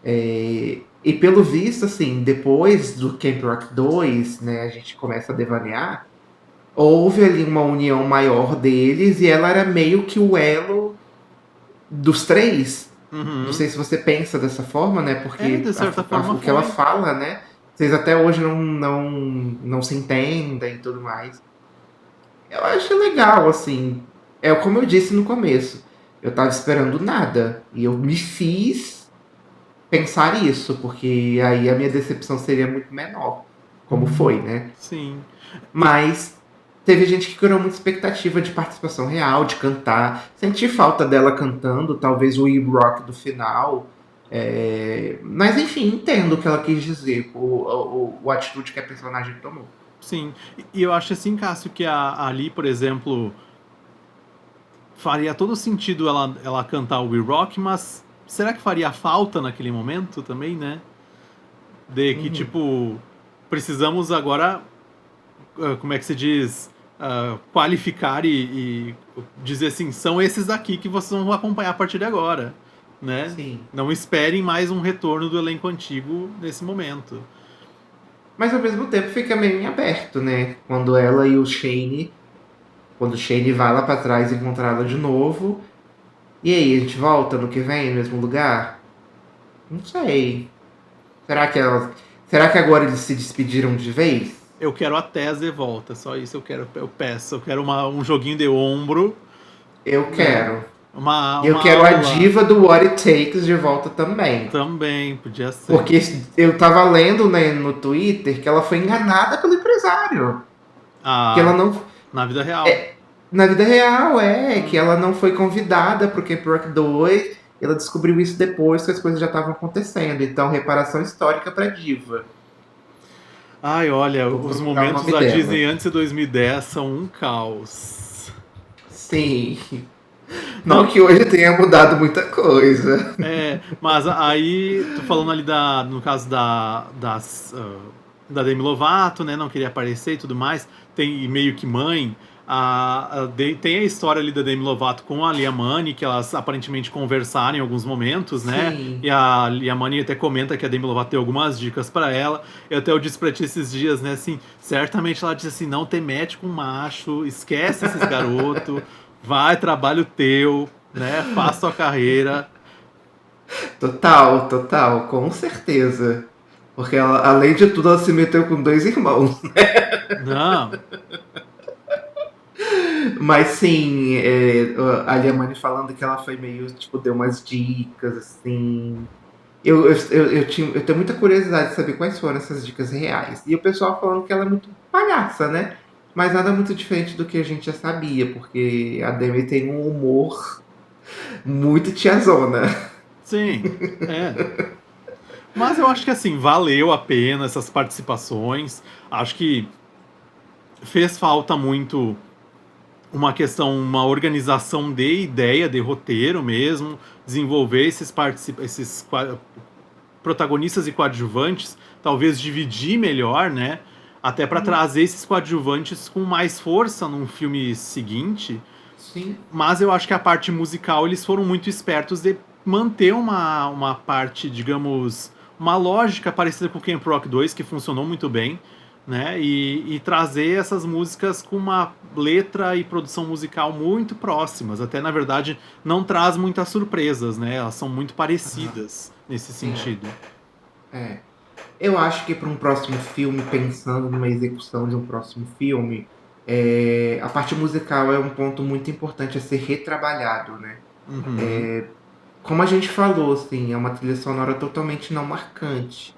E pelo visto, assim, depois do Camp Rock 2, né, a gente começa a devanear. Houve ali uma união maior deles e ela era meio que o elo dos três. Não sei se você pensa dessa forma, né? Porque de certa forma o que ela fala, né? Vocês até hoje não se entendem e tudo mais. Eu acho legal, assim. É como eu disse no começo. Eu tava esperando nada. E eu me fiz pensar isso, porque aí a minha decepção seria muito menor. Como foi, né? Sim. Mas teve gente que criou muita expectativa de participação real, de cantar. Senti falta dela cantando, talvez o E-Rock do final. Mas enfim, entendo o que ela quis dizer, o atitude que a personagem tomou. Sim, e eu acho assim, Cássio, que ali, por exemplo, faria todo sentido ela cantar o We Rock, mas será que faria falta naquele momento também, né? De que, tipo, precisamos agora, como é que se diz, qualificar e dizer assim, são esses daqui que vocês vão acompanhar a partir de agora, né? Sim. Não esperem mais um retorno do elenco antigo nesse momento. Mas ao mesmo tempo fica meio em aberto, né? Quando ela e o Shane... Quando o Shane vai lá pra trás encontrar ela de novo. E aí, a gente volta no que vem, no mesmo lugar? Não sei. Será que agora eles se despediram de vez? Eu quero a Tess de volta, só isso eu peço. Eu quero um joguinho de ombro. Eu quero. Eu quero a diva do What It Takes de volta também. Também, podia ser. Porque eu tava lendo, né, no Twitter que ela foi enganada pelo empresário. Que ela não... Na vida real. Na vida real, que ela não foi convidada pro Camp Rock 2. Ela descobriu isso depois que as coisas já estavam acontecendo. Então, reparação histórica pra diva. Ai, olha, os momentos da Disney antes de 2010 são um caos. Sim. Não que hoje tenha mudado muita coisa. Mas aí, tô falando ali no caso da Demi Lovato, né? Não queria aparecer e tudo mais. Tem meio que mãe. Tem a história ali da Demi Lovato com a Liamani, que elas aparentemente conversaram em alguns momentos, né? Sim. E a Liamani até comenta que a Demi Lovato tem algumas dicas pra ela. Eu disse pra ti esses dias, né? Assim, certamente ela disse assim, não te mete com macho, esquece esses garotos, vai, trabalho teu, né? Faz tua carreira. Total, com certeza. Porque ela, além de tudo, ela se meteu com 2 irmãos, né? Não. Mas sim, a Liamani falando que ela foi meio, tipo, deu umas dicas, assim. Eu tenho muita curiosidade de saber quais foram essas dicas reais. E o pessoal falando que ela é muito palhaça, né? Mas nada muito diferente do que a gente já sabia, porque a Demi tem um humor muito tiazona. Sim, Mas eu acho que, assim, valeu a pena essas participações. Acho que fez falta muito uma organização de ideia, de roteiro mesmo, desenvolver esses protagonistas e coadjuvantes, talvez dividir melhor, né? Até para trazer esses coadjuvantes com mais força num filme seguinte. Sim. Mas eu acho que a parte musical eles foram muito espertos de manter uma parte, digamos, uma lógica parecida com o Camp Rock 2, que funcionou muito bem, né? E trazer essas músicas com uma letra e produção musical muito próximas. Até, na verdade, não traz muitas surpresas, né? Elas são muito parecidas nesse Sim. sentido. É. Eu acho que para um próximo filme, pensando numa execução de um próximo filme, a parte musical é um ponto muito importante a ser retrabalhado, né? Uhum. Como a gente falou, assim, é uma trilha sonora totalmente não marcante.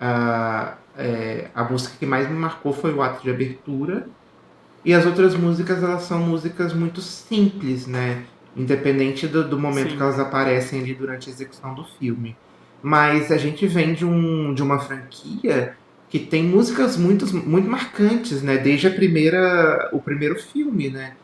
A música que mais me marcou foi o ato de abertura, e as outras músicas, elas são músicas muito simples, né? Independente do momento que Sim. elas aparecem ali durante a execução do filme. Mas a gente vem de uma franquia que tem músicas muito marcantes, né? Desde o primeiro filme, né?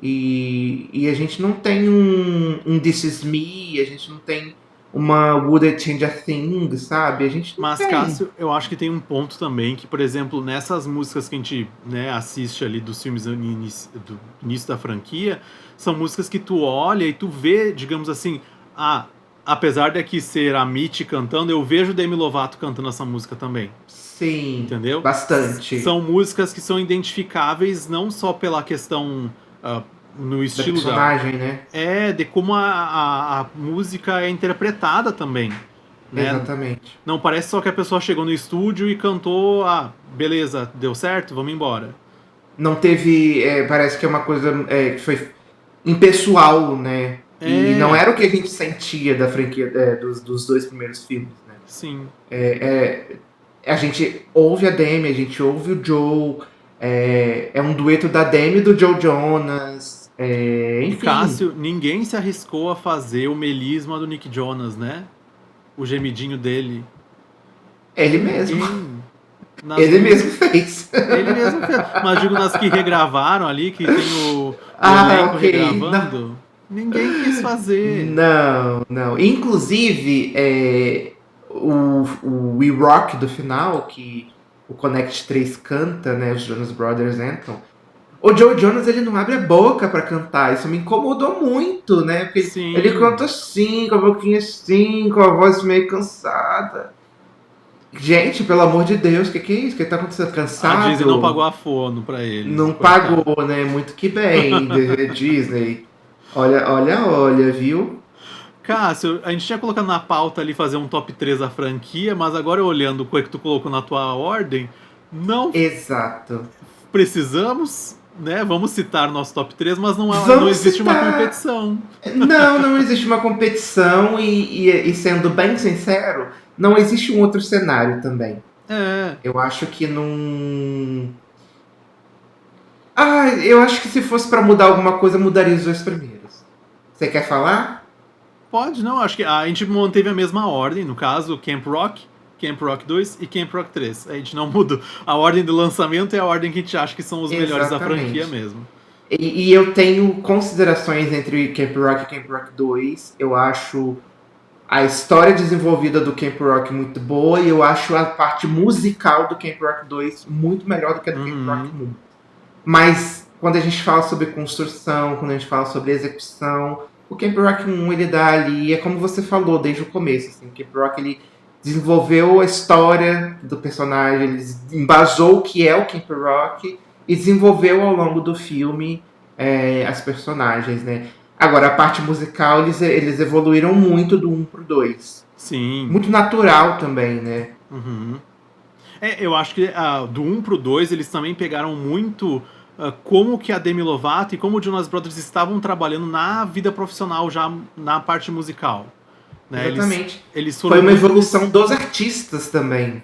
E a gente não tem um This Is Me, a gente não tem uma Would It Change a Thing, sabe? A gente não Mas, tem. Cássio, eu acho que tem um ponto também que, por exemplo, nessas músicas que a gente, né, assiste ali dos filmes do início da franquia, são músicas que tu olha e tu vê, digamos assim, apesar de aqui ser a Mitty cantando, eu vejo Demi Lovato cantando essa música também. Sim, Entendeu? bastante. São músicas que são identificáveis não só pela questão ah, no Da estilo personagem, né? de como a música é interpretada também, né? Exatamente. Não parece só que a pessoa chegou no estúdio e cantou, beleza, deu certo, vamos embora. Não teve. Parece que é uma coisa que foi impessoal, né? E não É, era o que a gente sentia da franquia dos dois primeiros filmes, né? sim. A gente ouve a Demi, a gente ouve o Joe. É um dueto da Demi e do Joe Jonas. E Enfim, Cássio, ninguém se arriscou a fazer o melisma do Nick Jonas, né? O gemidinho dele. ele mesmo. Ninguém. Nas Ele mesmo músicas. fez. Ele mesmo fez. Mas digo nas que regravaram ali, que tem o Ah, elenco ok. Não, regravando. Ninguém quis fazer. não, não. Inclusive, o We Rock do final, que o Connect 3 canta, né? Os Jonas Brothers entram. O Joe Jonas, ele não abre a boca pra cantar. Isso me incomodou muito, né? Porque ele canta Sim. assim, com a boquinha assim, com a voz meio cansada. Gente, pelo amor de Deus, que é isso? O que tá acontecendo? A Disney não pagou Cansado? a fono pra eles, Não coitado. pagou, né? Muito que bem, Disney. Olha, olha, olha, viu? Cássio, a gente tinha colocado na pauta ali fazer um top 3 da franquia, mas agora olhando o que tu colocou na tua ordem, não Exato. precisamos, né? Vamos citar o nosso top 3, mas não Vamos existe uma citar. competição. Não, não existe uma competição e sendo bem sincero, não existe um outro cenário também. É, Eu acho que não. Ah, eu acho que se fosse pra mudar alguma coisa, mudaria os dois primeiros. Você quer falar? pode, não. Acho que a gente manteve a mesma ordem, no caso, Camp Rock 2 e Camp Rock 3. A gente não muda. A ordem do lançamento é a ordem que a gente acha que são os melhores da franquia Exatamente. mesmo. E eu tenho considerações entre Camp Rock e Camp Rock 2. Eu acho a história desenvolvida do Camp Rock muito boa e eu acho a parte musical do Camp Rock 2 muito melhor do que a do Camp Rock Uhum. 1. Mas quando a gente fala sobre construção, quando a gente fala sobre execução, o Camp Rock 1 ele dá ali, é como você falou desde o começo, assim, o Camp Rock ele desenvolveu a história do personagem, ele embasou o que é o Camp Rock e desenvolveu ao longo do filme as personagens, né? Agora, a parte musical, eles evoluíram muito do um pro 2. Sim. Muito natural também, né? Uhum. Eu acho que do 1 pro 2 eles também pegaram muito como que a Demi Lovato e como o Jonas Brothers estavam trabalhando na vida profissional já na parte musical. Né? Exatamente. Eles Foi foram uma muito. evolução dos artistas também.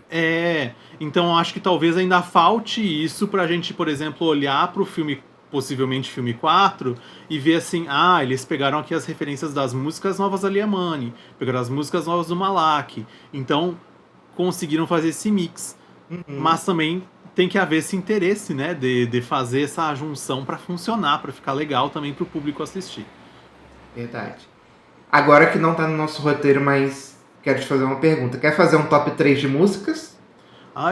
Então acho que talvez ainda falte isso pra gente, por exemplo, olhar pro filme, possivelmente filme 4, e ver assim, eles pegaram aqui as referências das músicas novas da Liamani, pegaram as músicas novas do Malak, então conseguiram fazer esse mix. Uhum, Mas também tem que haver esse interesse, né, de fazer essa junção pra funcionar, pra ficar legal também pro público assistir. verdade. Agora que não tá no nosso roteiro, mas quero te fazer uma pergunta. Quer fazer um top 3 de músicas?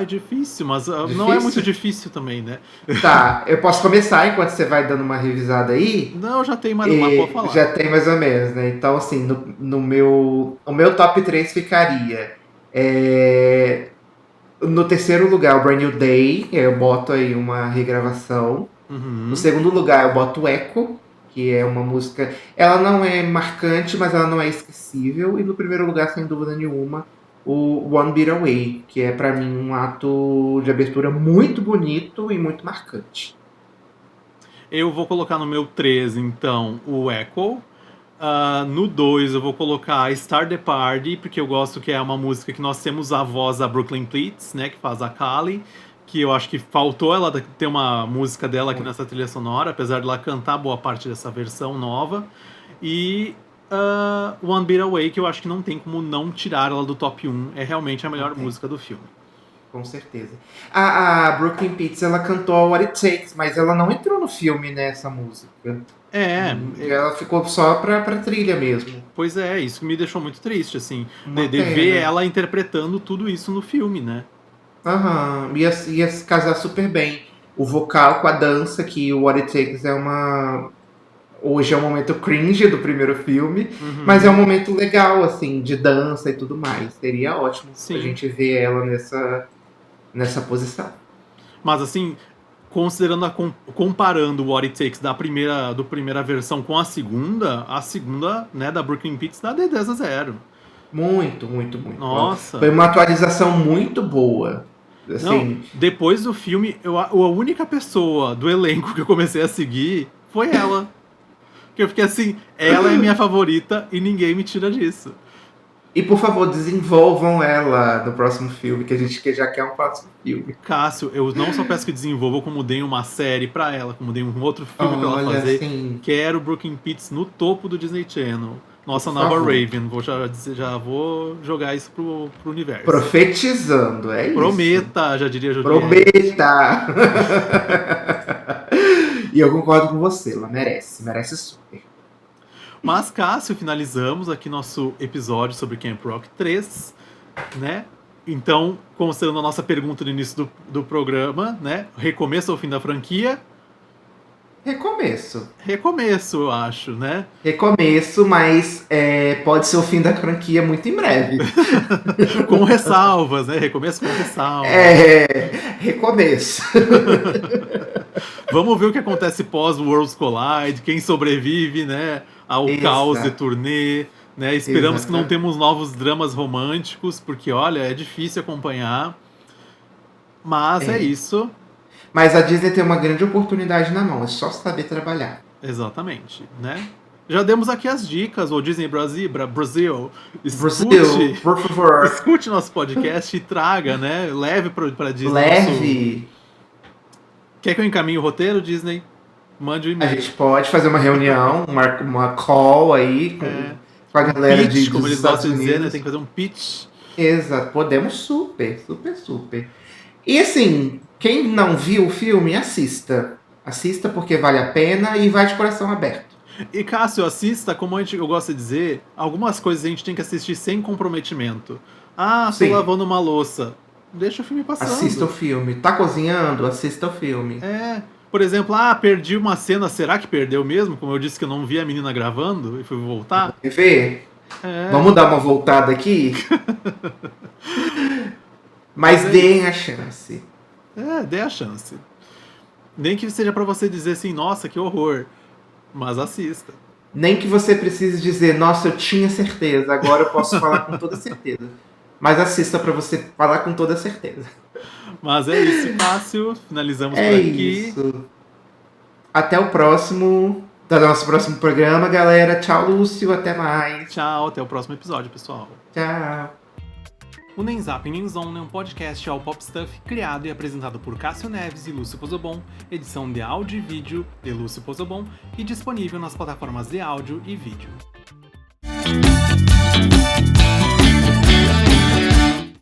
Difícil, mas não é muito Difícil? difícil também, né? Tá, eu posso começar enquanto você vai dando uma revisada aí? Não, já tem mais, mas pode E falar. já tem mais ou menos, né? Então, assim, no meu. O meu top 3 ficaria. é, no terceiro lugar, o Brand New Day. Eu boto aí uma regravação. No Uhum. segundo lugar, eu boto o Echo. que é uma música... Ela não é marcante, mas ela não é esquecível. E no primeiro lugar, sem dúvida nenhuma, o One Beat Away, que é pra mim um ato de abertura muito bonito e muito marcante. Eu vou colocar no meu 3, então, o Echo. No 2 eu vou colocar Start the Party, porque eu gosto que é uma música que nós temos a voz da Brooklyn Pleats, né, que faz a Kali, que eu acho que faltou ela ter uma música dela aqui nessa trilha sonora, apesar de ela cantar boa parte dessa versão nova. E One Beat Away, que eu acho que não tem como não tirar ela do top 1, é realmente a melhor música do filme. Com certeza. A Brooklyn Pleats, ela cantou What It Takes, mas ela não entrou no filme nessa música. Ela ficou só pra trilha mesmo. Pois é, isso me deixou muito triste, assim, de ver ela interpretando tudo isso no filme, né? Ia se casar super bem. O vocal com a dança, que o What It Takes hoje é um momento cringe do primeiro filme, mas é um momento legal, assim, de dança e tudo mais. Seria ótimo a gente ver ela nessa posição. Mas, assim, comparando o What It Takes da primeira versão com a segunda, né, da Brooklyn Pleats dá de 10 a 0. Muito, muito, muito. Nossa. Foi uma atualização muito boa. Assim, não, depois do filme, a única pessoa do elenco que eu comecei a seguir foi ela. Que eu fiquei assim, ela é minha favorita e ninguém me tira disso. E por favor, desenvolvam ela no próximo filme, que a gente já quer um próximo filme. Cássio, eu não só peço que desenvolvam, como deem uma série pra ela, como deem um outro filme pra ela fazer. Assim, Quero Brooklyn Pleats no topo do Disney Channel. Nossa nova Raven. Já vou jogar isso pro universo. Profetizando, é isso. Prometa, já diria Juliette. Prometa! E eu concordo com você, ela merece super. Mas, Cássio, finalizamos aqui nosso episódio sobre Camp Rock 3, né? Então, considerando a nossa pergunta no início do programa, né? Recomeço ou fim da franquia? Recomeço, eu acho, né? Recomeço, mas pode ser o fim da franquia muito em breve. Com ressalvas, né? Recomeço com ressalvas. Recomeço. Vamos ver o que acontece pós Worlds Collide, quem sobrevive, né, ao caos de turnê, né? Esperamos que não temos novos dramas românticos, porque, olha, é difícil acompanhar. Mas é isso. Mas a Disney tem uma grande oportunidade na mão, é só saber trabalhar. Exatamente, né? Já demos aqui as dicas, o Disney Brasil, Brasil, por favor. Escute nosso podcast e traga, né? Leve pra Disney. Leve. Quer que eu encaminhe o roteiro, Disney? Mande um e-mail. A gente pode fazer uma reunião, uma call aí com a galera pitch, de como eles Estados gostam de dizer, né? Unidos. Tem que fazer um pitch. Exato, podemos super. E assim, quem não viu o filme, assista. Assista porque vale a pena e vai de coração aberto. E Cássio, assista, como eu gosto de dizer, algumas coisas a gente tem que assistir sem comprometimento. Tô lavando uma louça. Deixa o filme passando. Assista o filme. Tá cozinhando? Assista o filme. Por exemplo, perdi uma cena, será que perdeu mesmo? Como eu disse que eu não vi a menina gravando e fui voltar. Quer ver? Vamos dar uma voltada aqui? Mas deem a chance. Dê a chance. Nem que seja pra você dizer assim, nossa, que horror. Mas assista. Nem que você precise dizer, nossa, eu tinha certeza, agora eu posso falar com toda certeza. Mas assista pra você falar com toda certeza. Mas é isso, Cássio. Finalizamos por aqui. Isso. Até o próximo. Do nosso próximo programa, galera. Tchau, Lúcio. Até mais. Tchau, até o próximo episódio, pessoal. Tchau. O Nem Zap Nem Zone é um podcast all pop stuff criado e apresentado por Cássio Neves e Lúcio Pozobon, edição de áudio e vídeo de Lúcio Pozobon e disponível nas plataformas de áudio e vídeo.